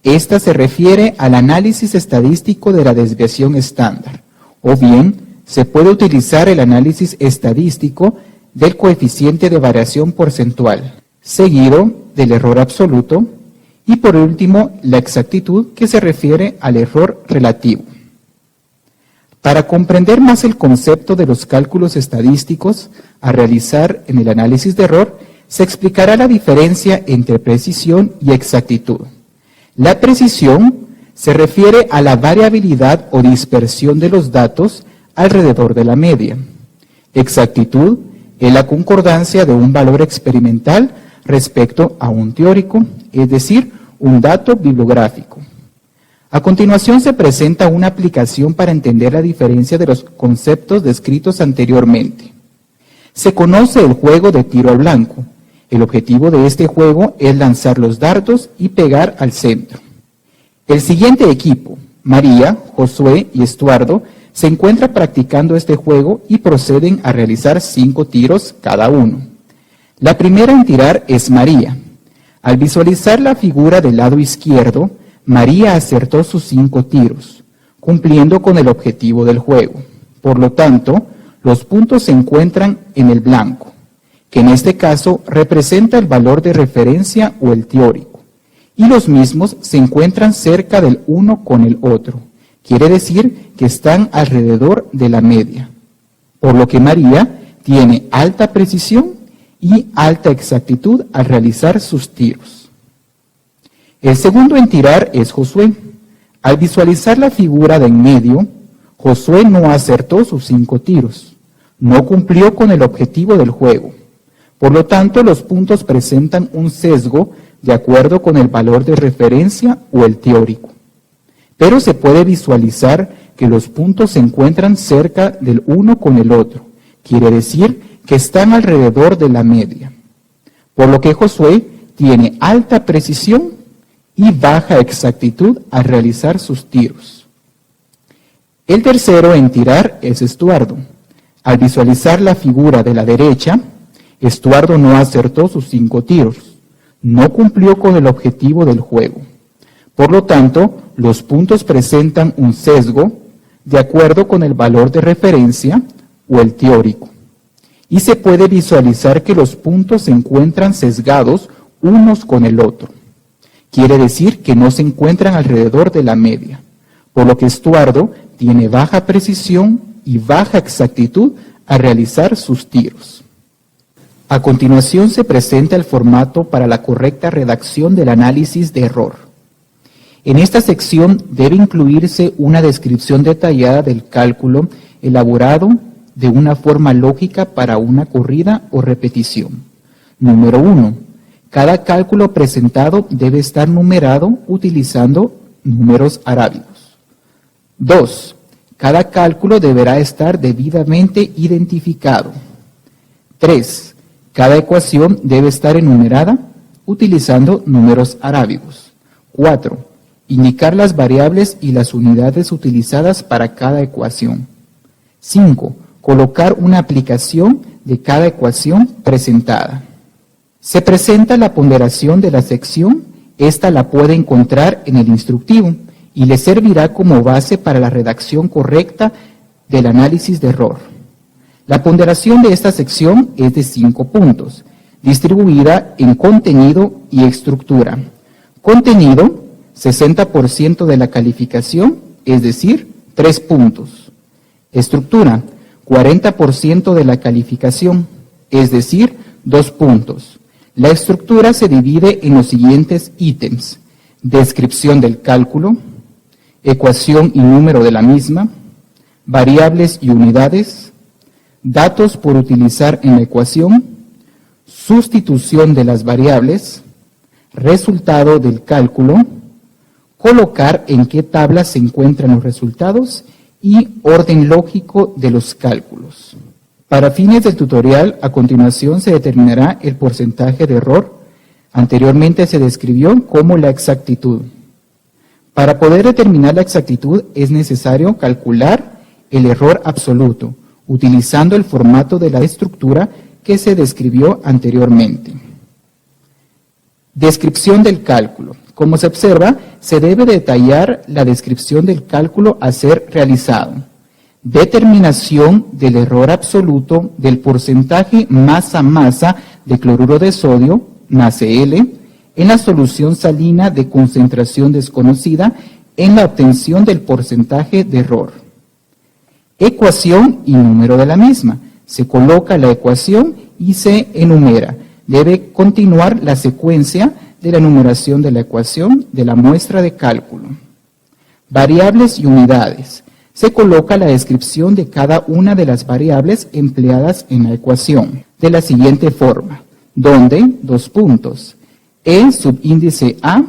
Esta se refiere al análisis estadístico de la desviación estándar, o bien se puede utilizar el análisis estadístico del coeficiente de variación porcentual, seguido del error absoluto, y por último, la exactitud, que se refiere al error relativo. Para comprender más el concepto de los cálculos estadísticos a realizar en el análisis de error, se explicará la diferencia entre precisión y exactitud. La precisión se refiere a la variabilidad o dispersión de los datos alrededor de la media. Exactitud es la concordancia de un valor experimental respecto a un teórico, es decir, un dato bibliográfico. A continuación se presenta una aplicación para entender la diferencia de los conceptos descritos anteriormente. Se conoce el juego de tiro al blanco. El objetivo de este juego es lanzar los dardos y pegar al centro. El siguiente equipo, María, Josué y Estuardo, se encuentra practicando este juego y proceden a realizar 5 tiros cada uno. La primera en tirar es María. Al visualizar la figura del lado izquierdo, María acertó sus 5 tiros, cumpliendo con el objetivo del juego. Por lo tanto, los puntos se encuentran en el blanco, que en este caso representa el valor de referencia o el teórico, y los mismos se encuentran cerca del uno con el otro. Quiere decir que están alrededor de la media, por lo que María tiene alta precisión y alta exactitud al realizar sus tiros. El segundo en tirar es Josué. Al visualizar la figura de en medio, Josué no acertó sus 5 tiros, no cumplió con el objetivo del juego. Por lo tanto, los puntos presentan un sesgo de acuerdo con el valor de referencia o el teórico. Pero se puede visualizar que los puntos se encuentran cerca del uno con el otro. Quiere decir que están alrededor de la media. Por lo que Josué tiene alta precisión y baja exactitud al realizar sus tiros. El tercero en tirar es Estuardo. Al visualizar la figura de la derecha, Estuardo no acertó sus 5 tiros. No cumplió con el objetivo del juego. Por lo tanto, los puntos presentan un sesgo de acuerdo con el valor de referencia o el teórico. Y se puede visualizar que los puntos se encuentran sesgados unos con el otro. Quiere decir que no se encuentran alrededor de la media, por lo que Estuardo tiene baja precisión y baja exactitud al realizar sus tiros. A continuación se presenta el formato para la correcta redacción del análisis de error. En esta sección debe incluirse una descripción detallada del cálculo elaborado de una forma lógica para una corrida o repetición. Número 1. Cada cálculo presentado debe estar numerado utilizando números arábigos. 2. Cada cálculo deberá estar debidamente identificado. 3. Cada ecuación debe estar enumerada utilizando números arábigos. 4. Indicar las variables y las unidades utilizadas para cada ecuación. 5. Colocar una aplicación de cada ecuación presentada. Se presenta la ponderación de la sección. Esta la puede encontrar en el instructivo y le servirá como base para la redacción correcta del análisis de error. La ponderación de esta sección es de 5 puntos, distribuida en contenido y estructura. Contenido, 60% de la calificación, es decir, 3 puntos. Estructura, 40% de la calificación, es decir, 2 puntos. La estructura se divide en los siguientes ítems: descripción del cálculo, ecuación y número de la misma, variables y unidades, datos por utilizar en la ecuación, sustitución de las variables, resultado del cálculo, colocar en qué tabla se encuentran los resultados y orden lógico de los cálculos. Para fines del tutorial, a continuación se determinará el porcentaje de error. Anteriormente se describió como la exactitud. Para poder determinar la exactitud es necesario calcular el error absoluto, utilizando el formato de la estructura que se describió anteriormente. Descripción del cálculo. Como se observa, se debe detallar la descripción del cálculo a ser realizado. Determinación del error absoluto del porcentaje masa-masa de cloruro de sodio, NaCl, en la solución salina de concentración desconocida en la obtención del porcentaje de error. Ecuación y número de la misma. Se coloca la ecuación y se enumera. Debe continuar la secuencia de la numeración de la ecuación de la muestra de cálculo. Variables y unidades. Se coloca la descripción de cada una de las variables empleadas en la ecuación, de la siguiente forma, donde, 2 puntos, E subíndice A,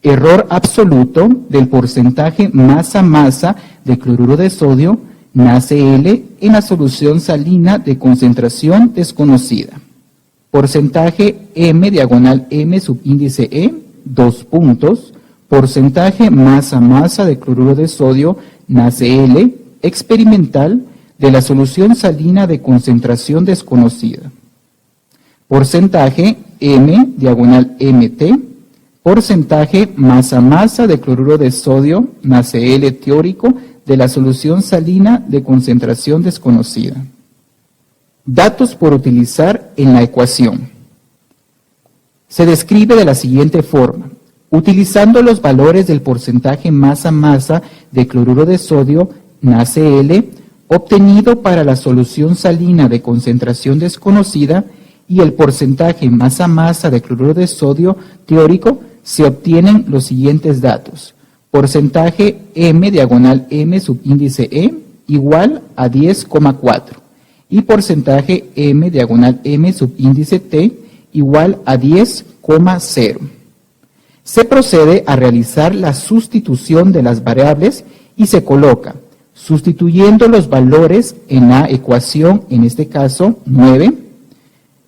error absoluto del porcentaje masa-masa de cloruro de sodio, NaCl, en la solución salina de concentración desconocida. Porcentaje M diagonal M subíndice E, 2 puntos, porcentaje masa-masa de cloruro de sodio, NaCl, experimental, de la solución salina de concentración desconocida. Porcentaje M diagonal MT, porcentaje masa-masa de cloruro de sodio, NaCl teórico, de la solución salina de concentración desconocida. Datos por utilizar en la ecuación. Se describe de la siguiente forma. Utilizando los valores del porcentaje masa-masa de cloruro de sodio, NaCl, obtenido para la solución salina de concentración desconocida, y el porcentaje masa-masa de cloruro de sodio teórico, se obtienen los siguientes datos. Porcentaje M diagonal M subíndice E igual a 10,4 y porcentaje M diagonal M subíndice T igual a 10,0. Se procede a realizar la sustitución de las variables y se coloca Sustituyendo los valores en la ecuación, en este caso 9,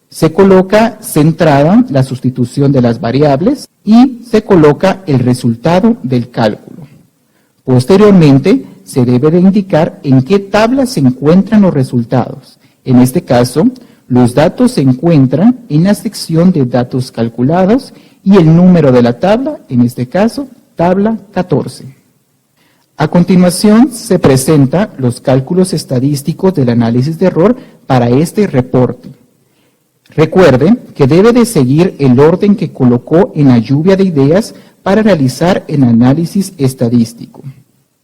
se coloca centrada la sustitución de las variables y se coloca el resultado del cálculo. Posteriormente, se debe de indicar en qué tabla se encuentran los resultados. En este caso, los datos se encuentran en la sección de datos calculados y el número de la tabla, en este caso, tabla 14. A continuación, se presentan los cálculos estadísticos del análisis de error para este reporte. Recuerde que debe de seguir el orden que colocó en la lluvia de ideas para realizar el análisis estadístico.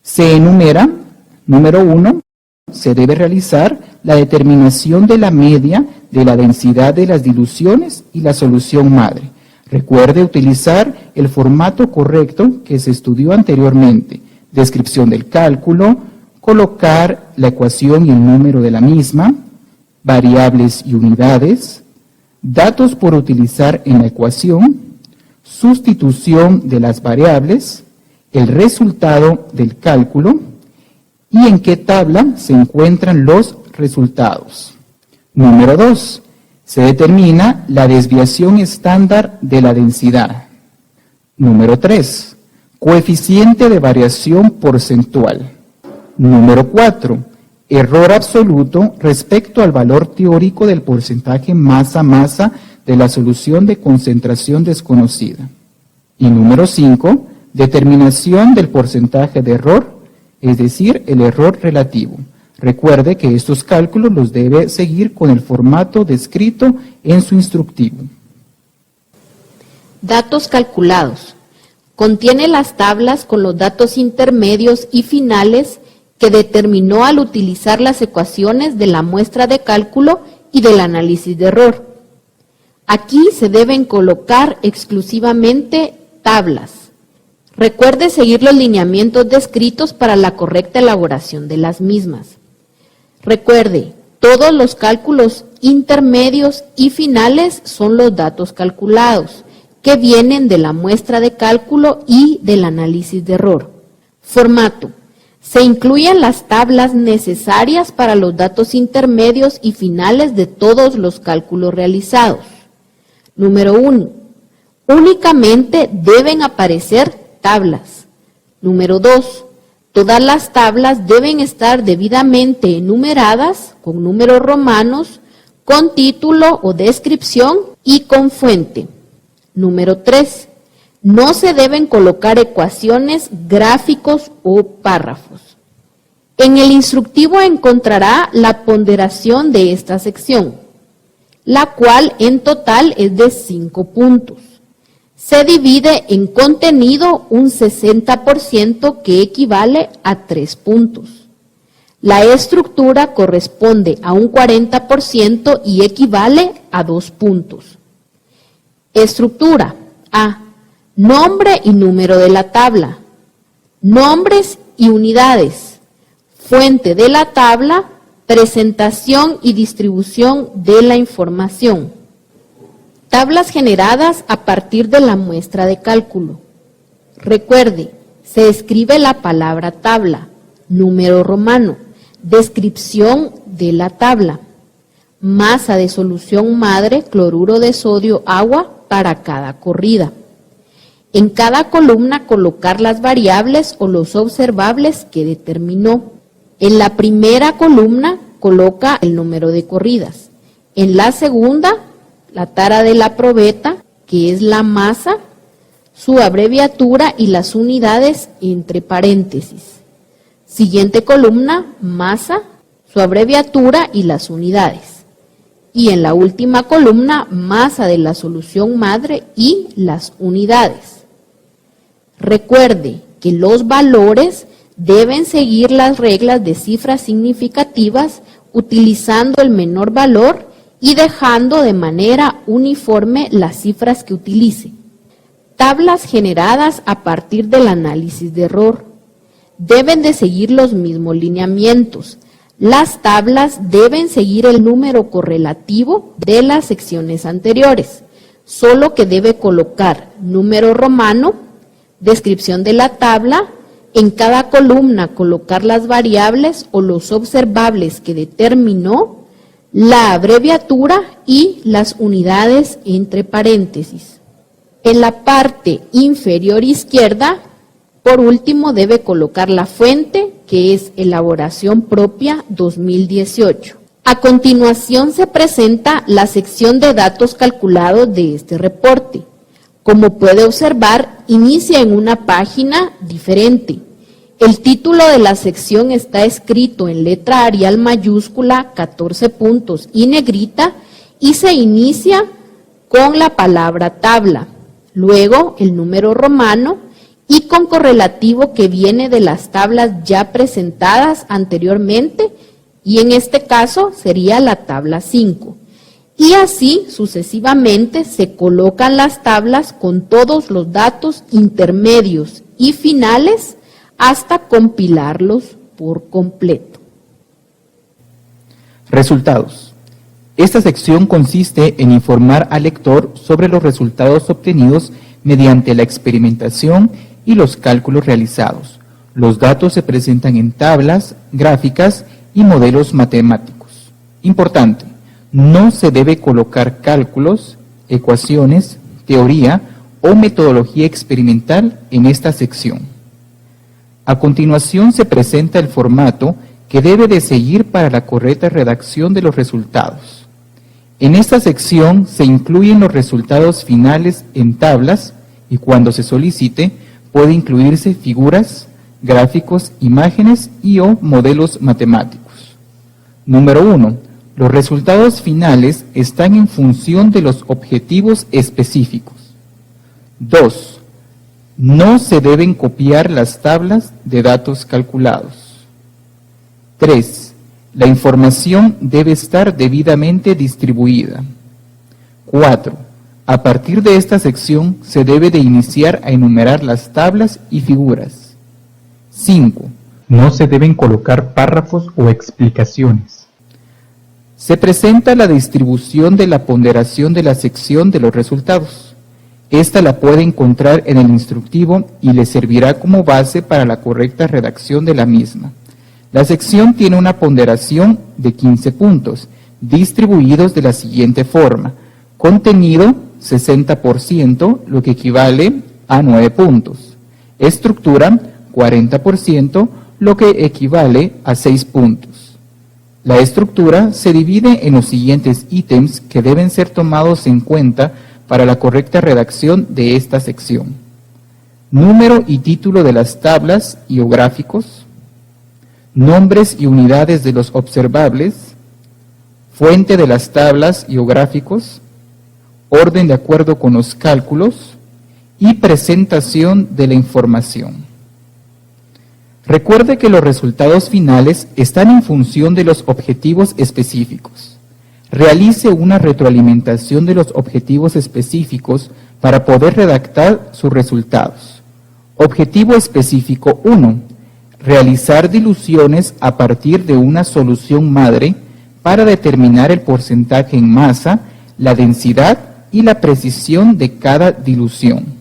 Se enumera, número 1, se debe realizar la determinación de la media de la densidad de las diluciones y la solución madre. Recuerde utilizar el formato correcto que se estudió anteriormente. Descripción del cálculo, colocar la ecuación y el número de la misma, variables y unidades, datos por utilizar en la ecuación, sustitución de las variables, el resultado del cálculo y en qué tabla se encuentran los resultados. Número 2. Se determina la desviación estándar de la densidad. Número 3. Coeficiente de variación porcentual. Número 4. Error absoluto respecto al valor teórico del porcentaje masa-masa de la solución de concentración desconocida. Y número 5. Determinación del porcentaje de error, es decir, el error relativo. Recuerde que estos cálculos los debe seguir con el formato descrito en su instructivo. Datos calculados. Contiene las tablas con los datos intermedios y finales que determinó al utilizar las ecuaciones de la muestra de cálculo y del análisis de error. Aquí se deben colocar exclusivamente tablas. Recuerde seguir los lineamientos descritos para la correcta elaboración de las mismas. Recuerde, todos los cálculos intermedios y finales son los datos calculados, que vienen de la muestra de cálculo y del análisis de error. Formato. Se incluyen las tablas necesarias para los datos intermedios y finales de todos los cálculos realizados. Número 1. Únicamente deben aparecer tablas. Número 2. Todas las tablas deben estar debidamente enumeradas con números romanos, con título o descripción y con fuente. Número 3. No se deben colocar ecuaciones, gráficos o párrafos. En el instructivo encontrará la ponderación de esta sección, la cual en total es de 5 puntos. Se divide en contenido un 60% que equivale a 3 puntos. La estructura corresponde a un 40% y equivale a 2 puntos. Estructura. A. Nombre y número de la tabla. Nombres y unidades. Fuente de la tabla. Presentación y distribución de la información. Tablas generadas a partir de la muestra de cálculo. Recuerde, se escribe la palabra tabla, número romano, descripción de la tabla, masa de solución madre, cloruro de sodio, agua para cada corrida. En cada columna colocar las variables o los observables que determinó. En la primera columna coloca el número de corridas. En la segunda, la tara de la probeta, que es la masa, su abreviatura y las unidades entre paréntesis. Siguiente columna, masa, su abreviatura y las unidades. Y en la última columna, masa de la solución madre y las unidades. Recuerde que los valores deben seguir las reglas de cifras significativas utilizando el menor valor y dejando de manera uniforme las cifras que utilice. Tablas generadas a partir del análisis de error. Deben de seguir los mismos lineamientos. Las tablas deben seguir el número correlativo de las secciones anteriores, solo que debe colocar número romano, descripción de la tabla, en cada columna colocar las variables o los observables que determinó, la abreviatura y las unidades entre paréntesis. En la parte inferior izquierda, por último, debe colocar la fuente, que es Elaboración Propia 2018. A continuación se presenta la sección de datos calculados de este reporte. Como puede observar, inicia en una página diferente. El título de la sección está escrito en letra Arial mayúscula, 14 puntos y negrita, y se inicia con la palabra tabla, luego el número romano y con correlativo que viene de las tablas ya presentadas anteriormente, y en este caso sería la tabla 5. Y así sucesivamente se colocan las tablas con todos los datos intermedios y finales hasta compilarlos por completo. Resultados. Esta sección consiste en informar al lector sobre los resultados obtenidos mediante la experimentación y los cálculos realizados. Los datos se presentan en tablas, gráficas y modelos matemáticos. Importante, no se debe colocar cálculos, ecuaciones, teoría o metodología experimental en esta sección. A continuación se presenta el formato que debe de seguir para la correcta redacción de los resultados. En esta sección se incluyen los resultados finales en tablas y cuando se solicite puede incluirse figuras, gráficos, imágenes y o modelos matemáticos. Número 1. Los resultados finales están en función de los objetivos específicos. 2. No se deben copiar las tablas de datos calculados. 3. La información debe estar debidamente distribuida. 4. A partir de esta sección se debe de iniciar a enumerar las tablas y figuras. 5. No se deben colocar párrafos o explicaciones. Se presenta la distribución de la ponderación de la sección de los resultados. Esta la puede encontrar en el instructivo y le servirá como base para la correcta redacción de la misma. La sección tiene una ponderación de 15 puntos, distribuidos de la siguiente forma. Contenido, 60%, lo que equivale a 9 puntos. Estructura, 40%, lo que equivale a 6 puntos. La estructura se divide en los siguientes ítems que deben ser tomados en cuenta para la correcta redacción de esta sección. Número y título de las tablas y o gráficos, nombres y unidades de los observables, fuente de las tablas y o gráficos, orden de acuerdo con los cálculos y presentación de la información. Recuerde que los resultados finales están en función de los objetivos específicos. Realice una retroalimentación de los objetivos específicos para poder redactar sus resultados. Objetivo específico 1. Realizar diluciones a partir de una solución madre para determinar el porcentaje en masa, la densidad y la precisión de cada dilución.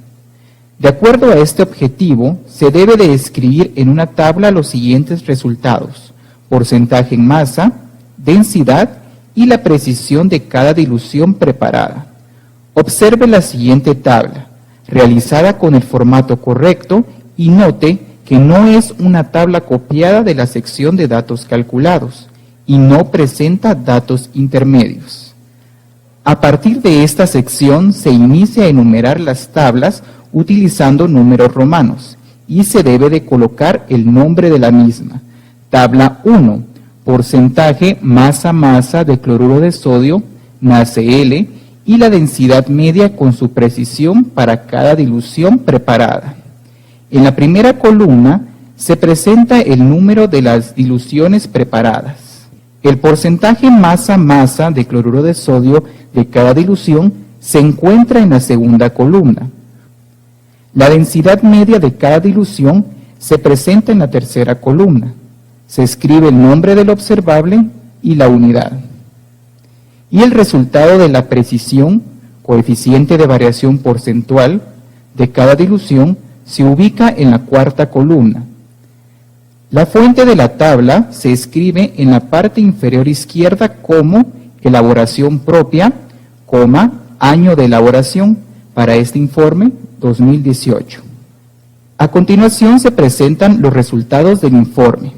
De acuerdo a este objetivo, se debe de escribir en una tabla los siguientes resultados: porcentaje en masa, densidad y la precisión de cada dilución preparada. Observe la siguiente tabla, realizada con el formato correcto, y note que no es una tabla copiada de la sección de datos calculados y no presenta datos intermedios. A partir de esta sección se inicia a enumerar las tablas utilizando números romanos y se debe de colocar el nombre de la misma. Tabla 1. Porcentaje masa-masa de cloruro de sodio, NaCl, y la densidad media con su precisión para cada dilución preparada. En la primera columna se presenta el número de las diluciones preparadas. El porcentaje masa-masa de cloruro de sodio de cada dilución se encuentra en la segunda columna. La densidad media de cada dilución se presenta en la tercera columna. Se escribe el nombre del observable y la unidad. Y el resultado de la precisión, coeficiente de variación porcentual, de cada dilución se ubica en la cuarta columna, La fuente de la tabla se escribe en la parte inferior izquierda como elaboración propia, año de elaboración para este informe 2018. A continuación se presentan los resultados del informe.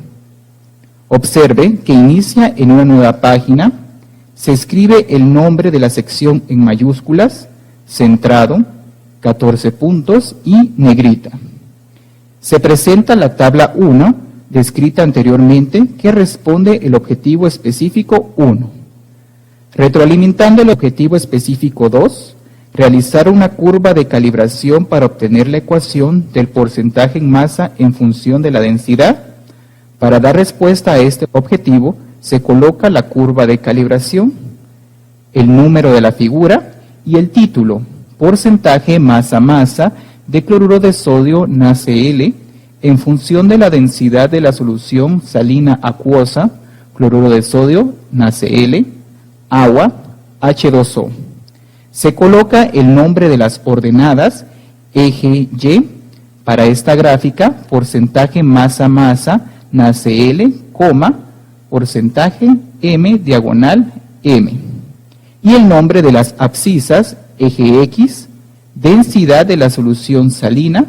Observe que inicia en una nueva página, se escribe el nombre de la sección en mayúsculas, centrado, 14 puntos y negrita. Se presenta la tabla 1, descrita anteriormente, que responde el objetivo específico 1. Retroalimentando el objetivo específico 2, realizar una curva de calibración para obtener la ecuación del porcentaje en masa en función de la densidad. Para dar respuesta a este objetivo, se coloca la curva de calibración, el número de la figura y el título, porcentaje masa-masa de cloruro de sodio NaCl en función de la densidad de la solución salina acuosa, cloruro de sodio NaCl, agua, H2O. Se coloca el nombre de las ordenadas, eje Y, para esta gráfica, porcentaje masa-masa NaCl, porcentaje M diagonal M. Y el nombre de las abscisas, eje X, densidad de la solución salina,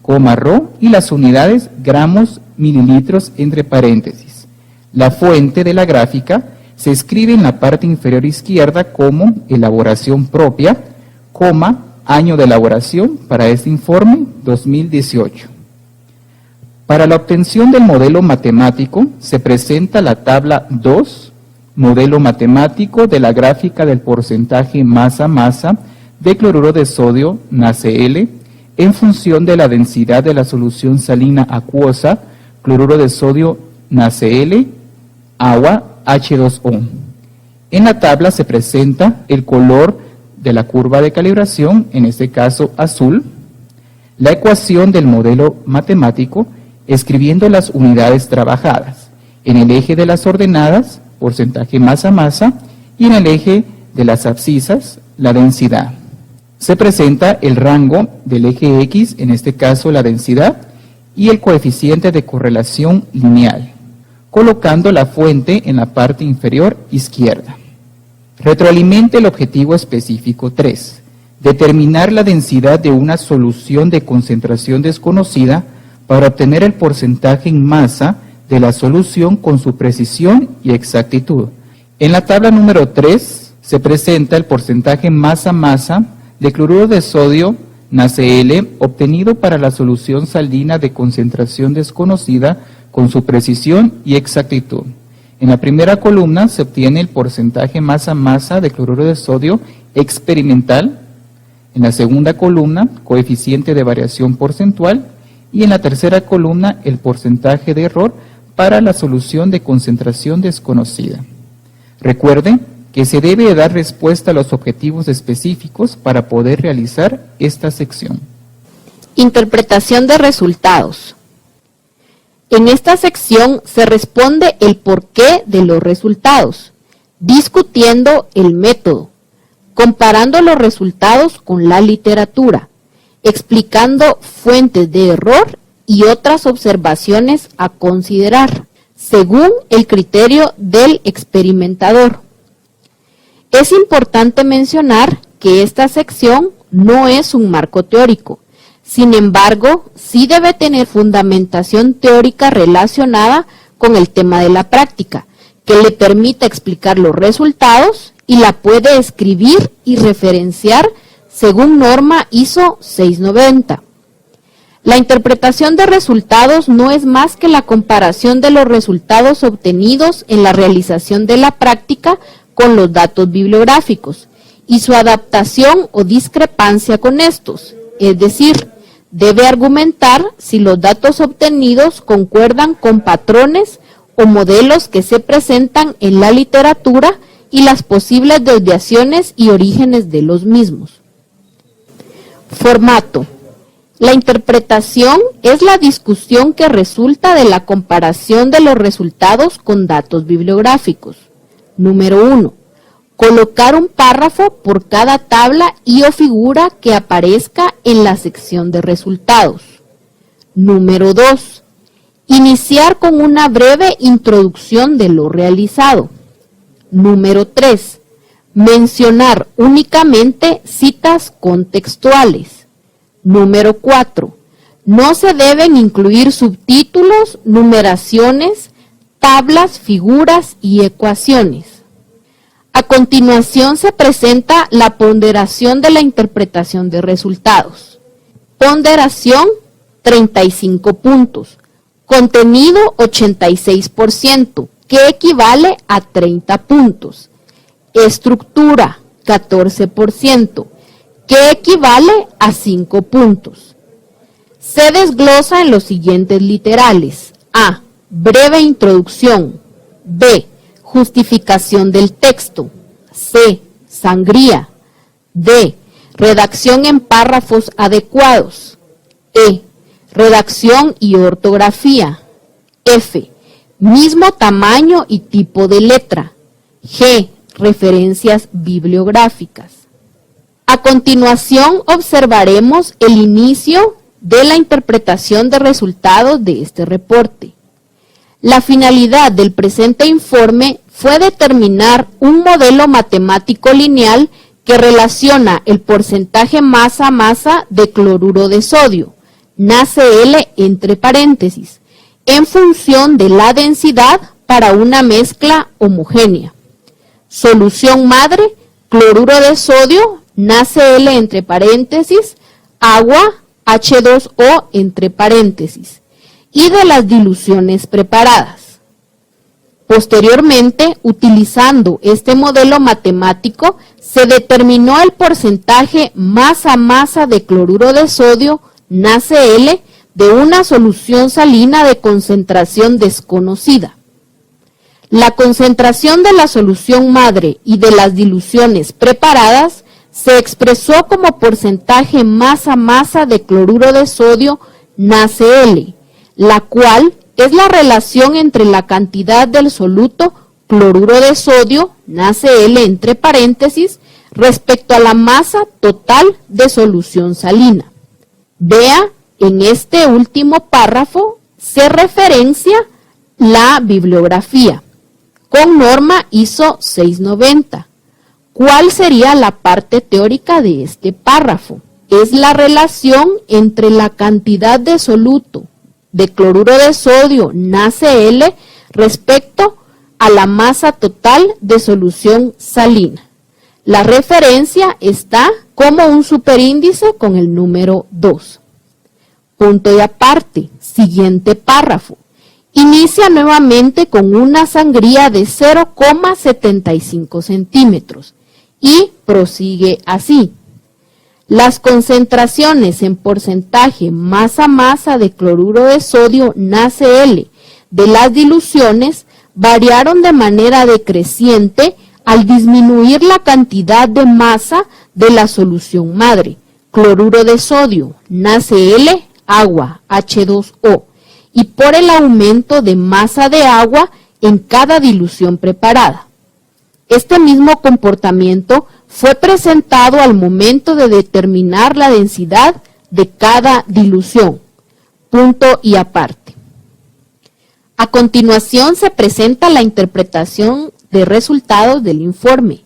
ρ, y las unidades gramos, mililitros, entre paréntesis. La fuente de la gráfica se escribe en la parte inferior izquierda como elaboración propia, año de elaboración para este informe 2018. Para la obtención del modelo matemático se presenta la tabla 2, modelo matemático de la gráfica del porcentaje masa-masa de cloruro de sodio NaCl en función de la densidad de la solución salina acuosa, cloruro de sodio NaCl, agua, H2O. En la tabla se presenta el color de la curva de calibración, en este caso azul, la ecuación del modelo matemático, escribiendo las unidades trabajadas, en el eje de las ordenadas, porcentaje masa-masa, y en el eje de las abscisas, la densidad. Se presenta el rango del eje X, en este caso la densidad, y el coeficiente de correlación lineal, colocando la fuente en la parte inferior izquierda. Retroalimente el objetivo específico 3, determinar la densidad de una solución de concentración desconocida para obtener el porcentaje en masa de la solución con su precisión y exactitud. En la tabla número 3 se presenta el porcentaje masa-masa de cloruro de sodio NaCl obtenido para la solución salina de concentración desconocida con su precisión y exactitud. En la primera columna se obtiene el porcentaje masa-masa de cloruro de sodio experimental. En la segunda columna, coeficiente de variación porcentual. Y en la tercera columna, el porcentaje de error para la solución de concentración desconocida. Recuerden que se debe dar respuesta a los objetivos específicos para poder realizar esta sección. Interpretación de resultados. En esta sección se responde el porqué de los resultados, discutiendo el método, comparando los resultados con la literatura, explicando fuentes de error y otras observaciones a considerar, según el criterio del experimentador. Es importante mencionar que esta sección no es un marco teórico. Sin embargo, sí debe tener fundamentación teórica relacionada con el tema de la práctica, que le permita explicar los resultados y la puede escribir y referenciar según norma ISO 690. La interpretación de resultados no es más que la comparación de los resultados obtenidos en la realización de la práctica con los datos bibliográficos y su adaptación o discrepancia con estos, es decir, debe argumentar si los datos obtenidos concuerdan con patrones o modelos que se presentan en la literatura y las posibles desviaciones y orígenes de los mismos. Formato. La interpretación es la discusión que resulta de la comparación de los resultados con datos bibliográficos. Número 1. Colocar un párrafo por cada tabla y o figura que aparezca en la sección de resultados. Número 2. Iniciar con una breve introducción de lo realizado. Número 3. Mencionar únicamente citas contextuales. Número 4. No se deben incluir subtítulos, numeraciones, tablas, figuras y ecuaciones. A continuación se presenta la ponderación de la interpretación de resultados. Ponderación 35 puntos. Contenido 86%, que equivale a 30 puntos. Estructura 14%, que equivale a 5 puntos. Se desglosa en los siguientes literales. A. Breve introducción. B. Justificación del texto. C. Sangría. D. Redacción en párrafos adecuados. E. Redacción y ortografía. F. Mismo tamaño y tipo de letra. G. Referencias bibliográficas. A continuación observaremos el inicio de la interpretación de resultados de este reporte. La finalidad del presente informe fue determinar un modelo matemático lineal que relaciona el porcentaje masa-masa de cloruro de sodio, NaCl entre paréntesis, en función de la densidad para una mezcla homogénea. Solución madre, cloruro de sodio, NaCl entre paréntesis, agua, H2O entre paréntesis, y de las diluciones preparadas. Posteriormente, utilizando este modelo matemático, se determinó el porcentaje masa-masa de cloruro de sodio, NaCl, de una solución salina de concentración desconocida. La concentración de la solución madre y de las diluciones preparadas se expresó como porcentaje masa-masa de cloruro de sodio, NaCl, la cual es la relación entre la cantidad del soluto cloruro de sodio, NaCl entre paréntesis, respecto a la masa total de solución salina. Vea, en este último párrafo se referencia la bibliografía con norma ISO 690. ¿Cuál sería la parte teórica de este párrafo? Es la relación entre la cantidad de soluto de cloruro de sodio, NaCl, respecto a la masa total de solución salina. La referencia está como un superíndice con el número 2. Punto y aparte, siguiente párrafo. Inicia nuevamente con una sangría de 0,75 centímetros y prosigue así. Las concentraciones en porcentaje masa-masa de cloruro de sodio NaCl de las diluciones variaron de manera decreciente al disminuir la cantidad de masa de la solución madre, cloruro de sodio, NaCl, agua, H2O, y por el aumento de masa de agua en cada dilución preparada. Este mismo comportamiento fue presentado al momento de determinar la densidad de cada dilución. Punto y aparte. A continuación se presenta la interpretación de resultados del informe.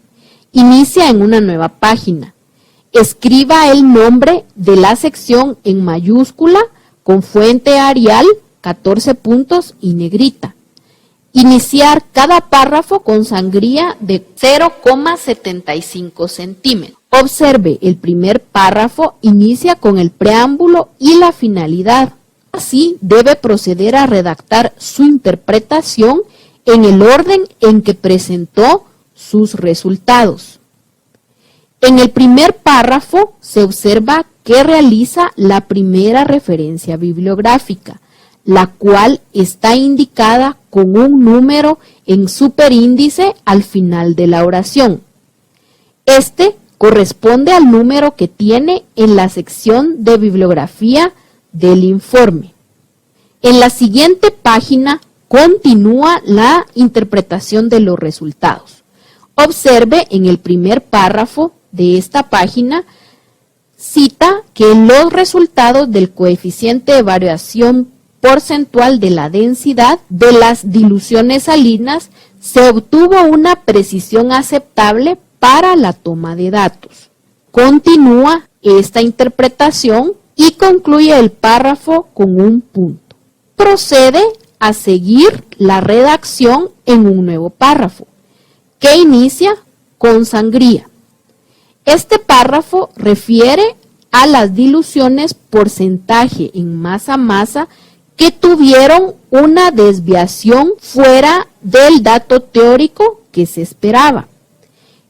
Inicia en una nueva página. Escriba el nombre de la sección en mayúscula con fuente Arial, 14 puntos y negrita. Iniciar cada párrafo con sangría de 0,75 centímetros. Observe, el primer párrafo inicia con el preámbulo y la finalidad. Así debe proceder a redactar su interpretación en el orden en que presentó sus resultados. En el primer párrafo se observa que realiza la primera referencia bibliográfica, la cual está indicada con un número en superíndice al final de la oración. Este corresponde al número que tiene en la sección de bibliografía del informe. En la siguiente página continúa la interpretación de los resultados. Observe en el primer párrafo de esta página, cita que los resultados del coeficiente de variación porcentual de la densidad de las diluciones salinas, se obtuvo una precisión aceptable para la toma de datos. Continúa esta interpretación y concluye el párrafo con un punto. Procede a seguir la redacción en un nuevo párrafo, que inicia con sangría. Este párrafo refiere a las diluciones porcentaje en masa-masa que tuvieron una desviación fuera del dato teórico que se esperaba.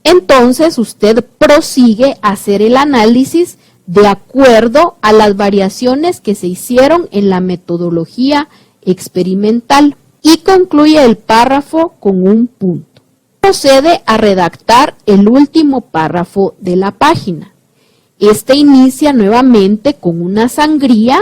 Entonces usted prosigue a hacer el análisis de acuerdo a las variaciones que se hicieron en la metodología experimental y concluye el párrafo con un punto. Procede a redactar el último párrafo de la página. Este inicia nuevamente con una sangría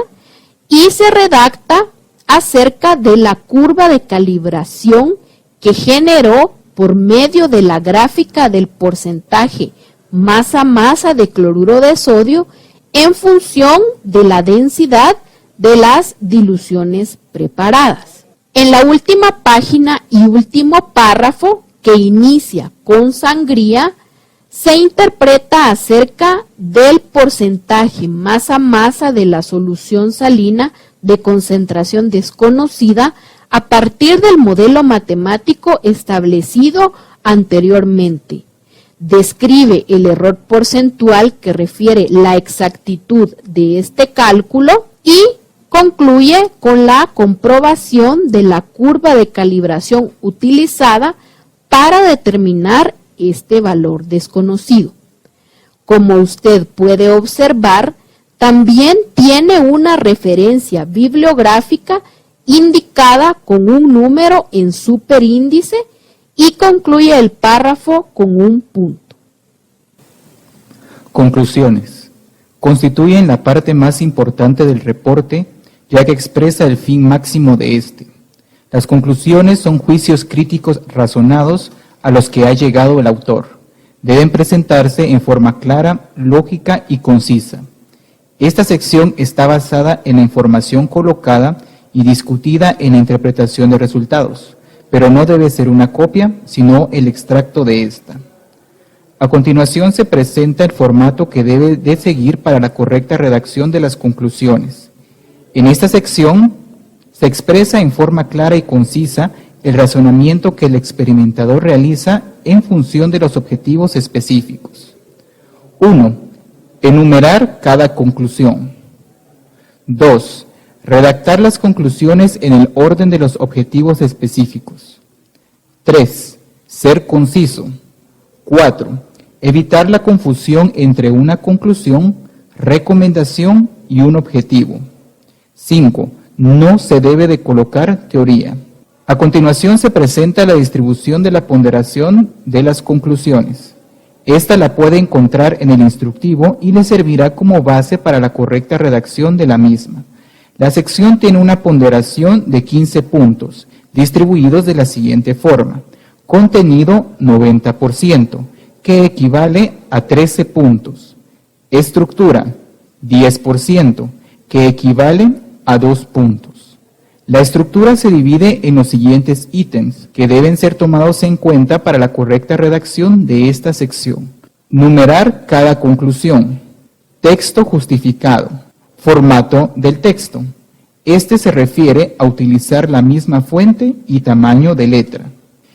y se redacta acerca de la curva de calibración que generó por medio de la gráfica del porcentaje masa-masa de cloruro de sodio en función de la densidad de las diluciones preparadas. En la última página y último párrafo, que inicia con sangría, se interpreta acerca del porcentaje masa-masa de la solución salina de concentración desconocida a partir del modelo matemático establecido anteriormente. Describe el error porcentual que refiere la exactitud de este cálculo y concluye con la comprobación de la curva de calibración utilizada para determinar este valor desconocido. Como usted puede observar, también tiene una referencia bibliográfica indicada con un número en superíndice y concluye el párrafo con un punto. Conclusiones. Constituyen la parte más importante del reporte, ya que expresa el fin máximo de este. Las conclusiones son juicios críticos razonados a los que ha llegado el autor. Deben presentarse en forma clara, lógica y concisa. Esta sección está basada en la información colocada y discutida en la interpretación de resultados, pero no debe ser una copia, sino el extracto de esta. A continuación se presenta el formato que debe de seguir para la correcta redacción de las conclusiones. En esta sección se expresa en forma clara y concisa el razonamiento que el experimentador realiza en función de los objetivos específicos. 1. Enumerar cada conclusión. 2. Redactar las conclusiones en el orden de los objetivos específicos. 3. Ser conciso. 4. Evitar la confusión entre una conclusión, recomendación y un objetivo. 5. No se debe de colocar teoría. A continuación se presenta la distribución de la ponderación de las conclusiones. Esta la puede encontrar en el instructivo y le servirá como base para la correcta redacción de la misma. La sección tiene una ponderación de 15 puntos, distribuidos de la siguiente forma. Contenido 90%, que equivale a 13 puntos. Estructura 10%, que equivale a 2 puntos. La estructura se divide en los siguientes ítems que deben ser tomados en cuenta para la correcta redacción de esta sección. Numerar cada conclusión. Texto justificado. Formato del texto. Este se refiere a utilizar la misma fuente y tamaño de letra.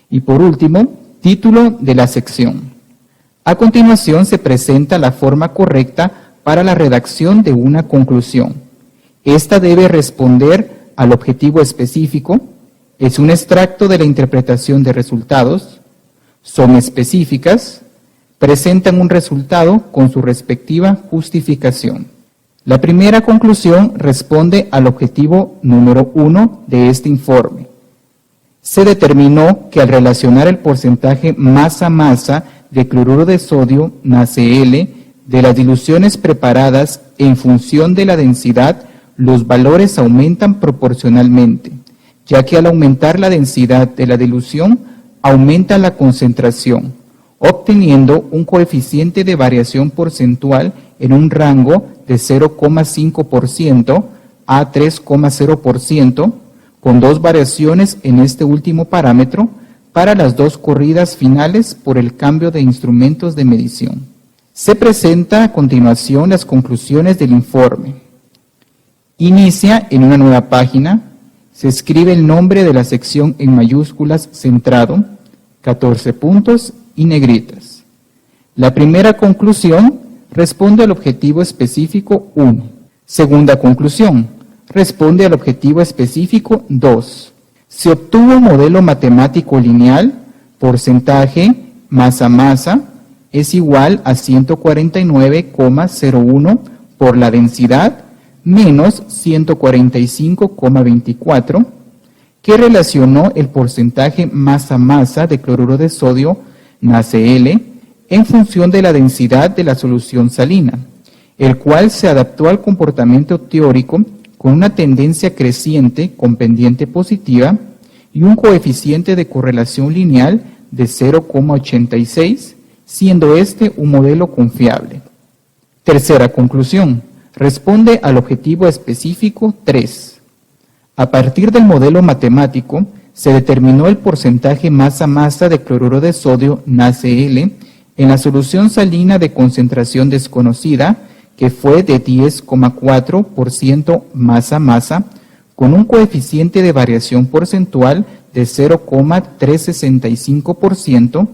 Y por último, título de la sección. A continuación se presenta la forma correcta para la redacción de una conclusión. Esta debe responder al objetivo específico, es un extracto de la interpretación de resultados, son específicas, presentan un resultado con su respectiva justificación. La primera conclusión responde al objetivo número 1 de este informe. Se determinó que al relacionar el porcentaje masa-masa de cloruro de sodio, NaCl, de las diluciones preparadas en función de la densidad, los valores aumentan proporcionalmente, ya que al aumentar la densidad de la dilución, aumenta la concentración, obteniendo un coeficiente de variación porcentual en un rango de 0,5% a 3,0%, con 2 variaciones en este último parámetro para las 2 corridas finales por el cambio de instrumentos de medición. Se presenta a continuación las conclusiones del informe. Inicia en una nueva página, se escribe el nombre de la sección en mayúsculas centrado, 14 puntos y negritas. La primera conclusión responde al objetivo específico 1. Segunda conclusión, responde al objetivo específico 2. Se obtuvo un modelo matemático lineal, porcentaje, masa, es igual a 149,01 por la densidad menos 145,24, que relacionó el porcentaje masa de cloruro de sodio, NaCl, en función de la densidad de la solución salina, el cual se adaptó al comportamiento teórico con una tendencia creciente con pendiente positiva y un coeficiente de correlación lineal de 0,86, siendo este un modelo confiable. Tercera conclusión, responde al objetivo específico 3. A partir del modelo matemático, se determinó el porcentaje masa de cloruro de sodio, NaCl, en la solución salina de concentración desconocida, que fue de 10,4% masa, con un coeficiente de variación porcentual de 0,365%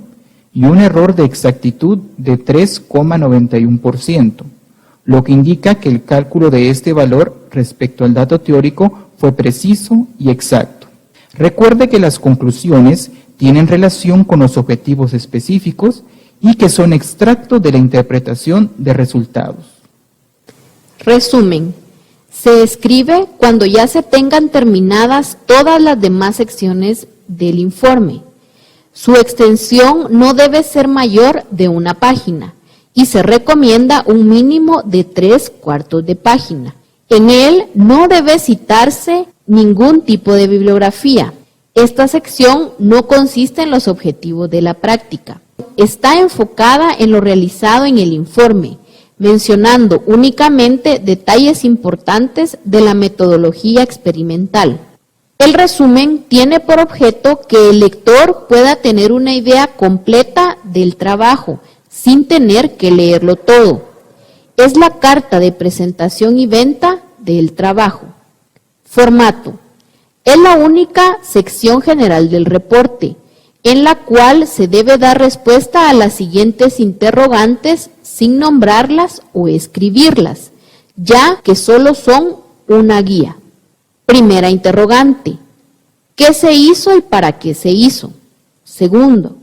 y un error de exactitud de 3,91%, lo que indica que el cálculo de este valor respecto al dato teórico fue preciso y exacto. Recuerde que las conclusiones tienen relación con los objetivos específicos y que son extractos de la interpretación de resultados. Resumen. Se escribe cuando ya se tengan terminadas todas las demás secciones del informe. Su extensión no debe ser mayor de una página y se recomienda un mínimo de 3/4 de página. En él no debe citarse ningún tipo de bibliografía. Esta sección no consiste en los objetivos de la práctica. Está enfocada en lo realizado en el informe, mencionando únicamente detalles importantes de la metodología experimental. El resumen tiene por objeto que el lector pueda tener una idea completa del trabajo, sin tener que leerlo todo. Es la carta de presentación y venta del trabajo. Formato. Es la única sección general del reporte, en la cual se debe dar respuesta a las siguientes interrogantes sin nombrarlas o escribirlas, ya que solo son una guía. Primera interrogante. ¿Qué se hizo y para qué se hizo? Segundo.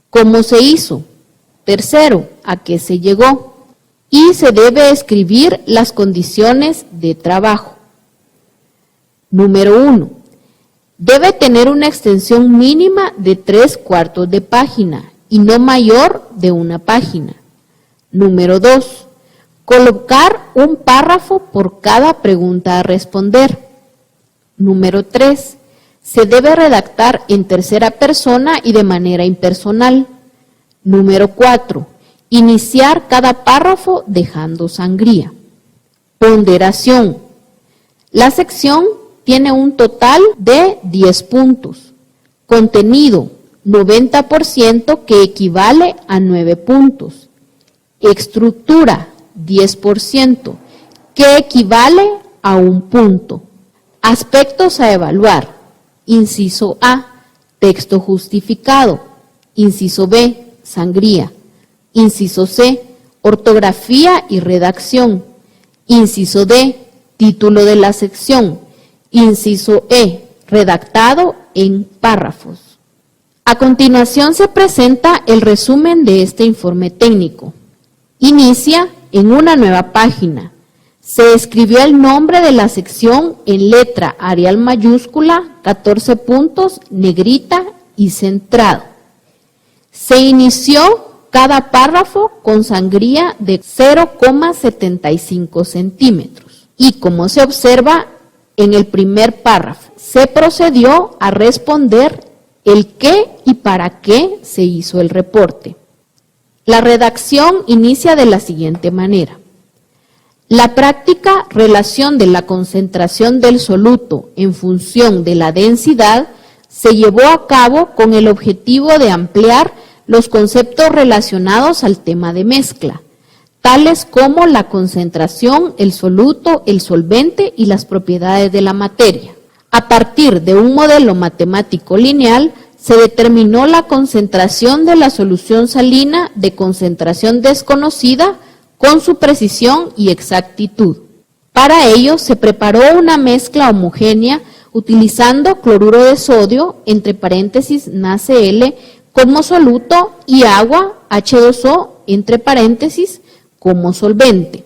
¿Cómo se hizo? Tercero. ¿A qué se llegó? Y se debe escribir las condiciones de trabajo. Número 1. Debe tener una extensión mínima de 3/4 de página y no mayor de una página. Número 2. Colocar un párrafo por cada pregunta a responder. Número 3. Se debe redactar en tercera persona y de manera impersonal. Número 4. Iniciar cada párrafo dejando sangría. Ponderación. La sección tiene un total de 10 puntos. Contenido, 90%, que equivale a 9 puntos. Estructura, 10%, que equivale a 1 punto. Aspectos a evaluar. Inciso A, texto justificado. Inciso B, sangría. Inciso C, ortografía y redacción. Inciso D, título de la sección. Inciso E, redactado en párrafos. A continuación se presenta el resumen de este informe técnico. Inicia en una nueva página. Se escribió el nombre de la sección en letra Arial mayúscula, 14 puntos, negrita y centrado. Se inició cada párrafo con sangría de 0,75 centímetros. Y como se observa en el primer párrafo, se procedió a responder el qué y para qué se hizo el reporte. La redacción inicia de la siguiente manera. La práctica relación de la concentración del soluto en función de la densidad se llevó a cabo con el objetivo de ampliar los conceptos relacionados al tema de mezcla, tales como la concentración, el soluto, el solvente y las propiedades de la materia. A partir de un modelo matemático lineal, se determinó la concentración de la solución salina de concentración desconocida con su precisión y exactitud. Para ello, se preparó una mezcla homogénea utilizando cloruro de sodio, entre paréntesis NaCl, como soluto y agua H2O, entre paréntesis, como solvente,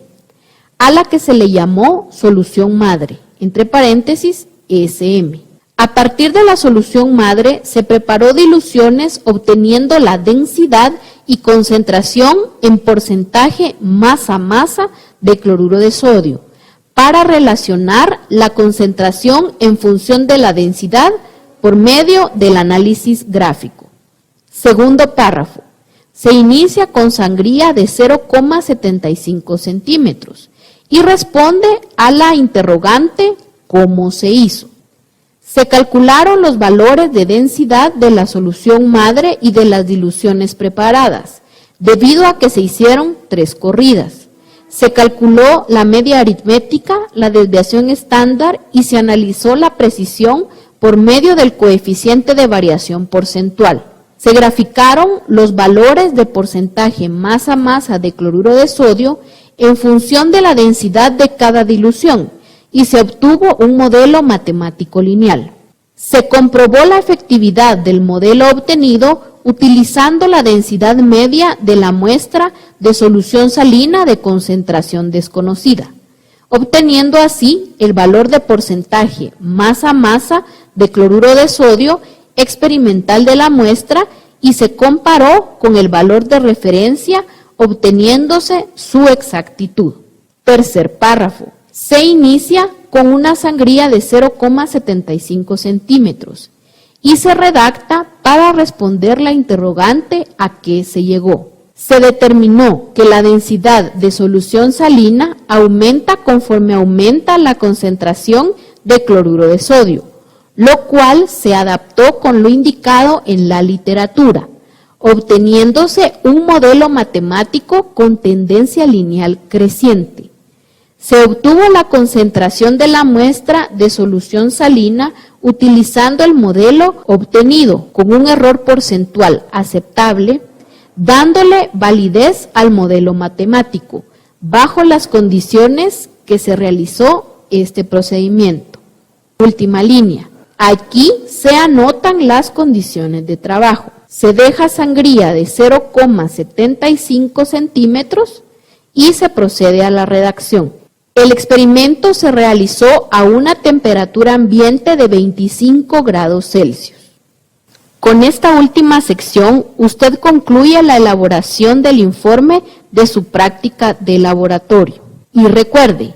a la que se le llamó solución madre, entre paréntesis SM. A partir de la solución madre se preparó diluciones obteniendo la densidad y concentración en porcentaje masa-masa de cloruro de sodio para relacionar la concentración en función de la densidad por medio del análisis gráfico. Segundo párrafo. Se inicia con sangría de 0,75 centímetros y responde a la interrogante ¿cómo se hizo? Se calcularon los valores de densidad de la solución madre y de las diluciones preparadas, debido a que se hicieron 3 corridas. Se calculó la media aritmética, la desviación estándar y se analizó la precisión por medio del coeficiente de variación porcentual. Se graficaron los valores de porcentaje masa-masa de cloruro de sodio en función de la densidad de cada dilución y se obtuvo un modelo matemático lineal. Se comprobó la efectividad del modelo obtenido utilizando la densidad media de la muestra de solución salina de concentración desconocida, obteniendo así el valor de porcentaje masa-masa de cloruro de sodio experimental de la muestra y se comparó con el valor de referencia obteniéndose su exactitud. Tercer párrafo. Se inicia con una sangría de 0,75 centímetros y se redacta para responder la interrogante a qué se llegó. Se determinó que la densidad de solución salina aumenta conforme aumenta la concentración de cloruro de sodio, lo cual se adaptó con lo indicado en la literatura, obteniéndose un modelo matemático con tendencia lineal creciente. Se obtuvo la concentración de la muestra de solución salina utilizando el modelo obtenido con un error porcentual aceptable, dándole validez al modelo matemático, bajo las condiciones que se realizó este procedimiento. Última línea. Aquí se anotan las condiciones de trabajo. Se deja sangría de 0,75 centímetros y se procede a la redacción. El experimento se realizó a una temperatura ambiente de 25 grados Celsius. Con esta última sección, usted concluye la elaboración del informe de su práctica de laboratorio. Y recuerde,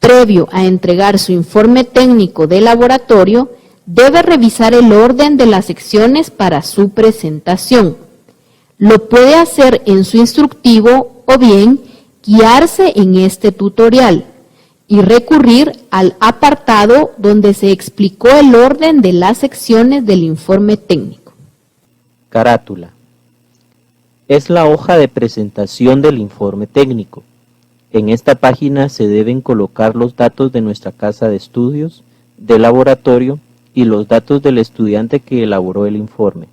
previo a entregar su informe técnico de laboratorio, debe revisar el orden de las secciones para su presentación. Lo puede hacer en su instructivo o bien guiarse en este tutorial y recurrir al apartado donde se explicó el orden de las secciones del informe técnico. Carátula. Es la hoja de presentación del informe técnico. En esta página se deben colocar los datos de nuestra casa de estudios, de laboratorio y los datos del estudiante que elaboró el informe.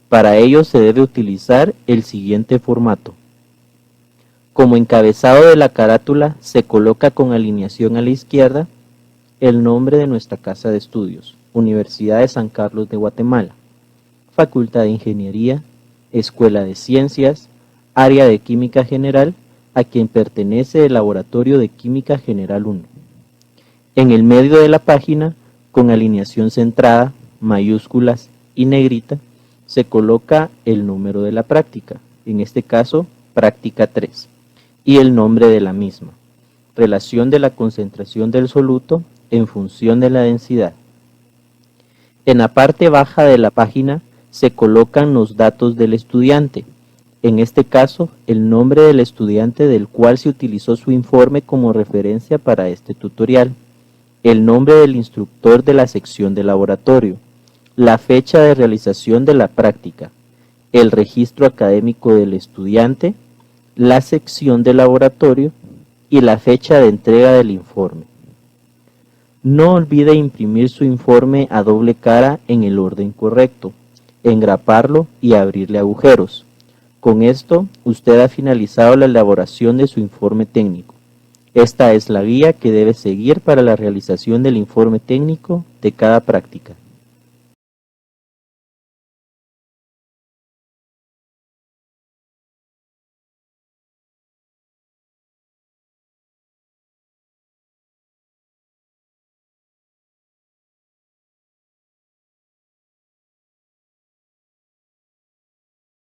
Para ello se debe utilizar el siguiente formato. Como encabezado de la carátula se coloca con alineación a la izquierda el nombre de nuestra casa de estudios, Universidad de San Carlos de Guatemala, Facultad de Ingeniería, Escuela de Ciencias, Área de Química General, a quien pertenece el Laboratorio de Química General 1. En el medio de la página, con alineación centrada, mayúsculas y negrita, se coloca el número de la práctica, en este caso, práctica 3, y el nombre de la misma, relación de la concentración del soluto en función de la densidad. En la parte baja de la página se colocan los datos del estudiante, En este caso, el nombre del estudiante del cual se utilizó su informe como referencia para este tutorial, el nombre del instructor de la sección de laboratorio, la fecha de realización de la práctica, el registro académico del estudiante, la sección de laboratorio y la fecha de entrega del informe. No olvide imprimir su informe a doble cara en el orden correcto, engraparlo y abrirle agujeros. Con esto, usted ha finalizado la elaboración de su informe técnico. Esta es la guía que debe seguir para la realización del informe técnico de cada práctica.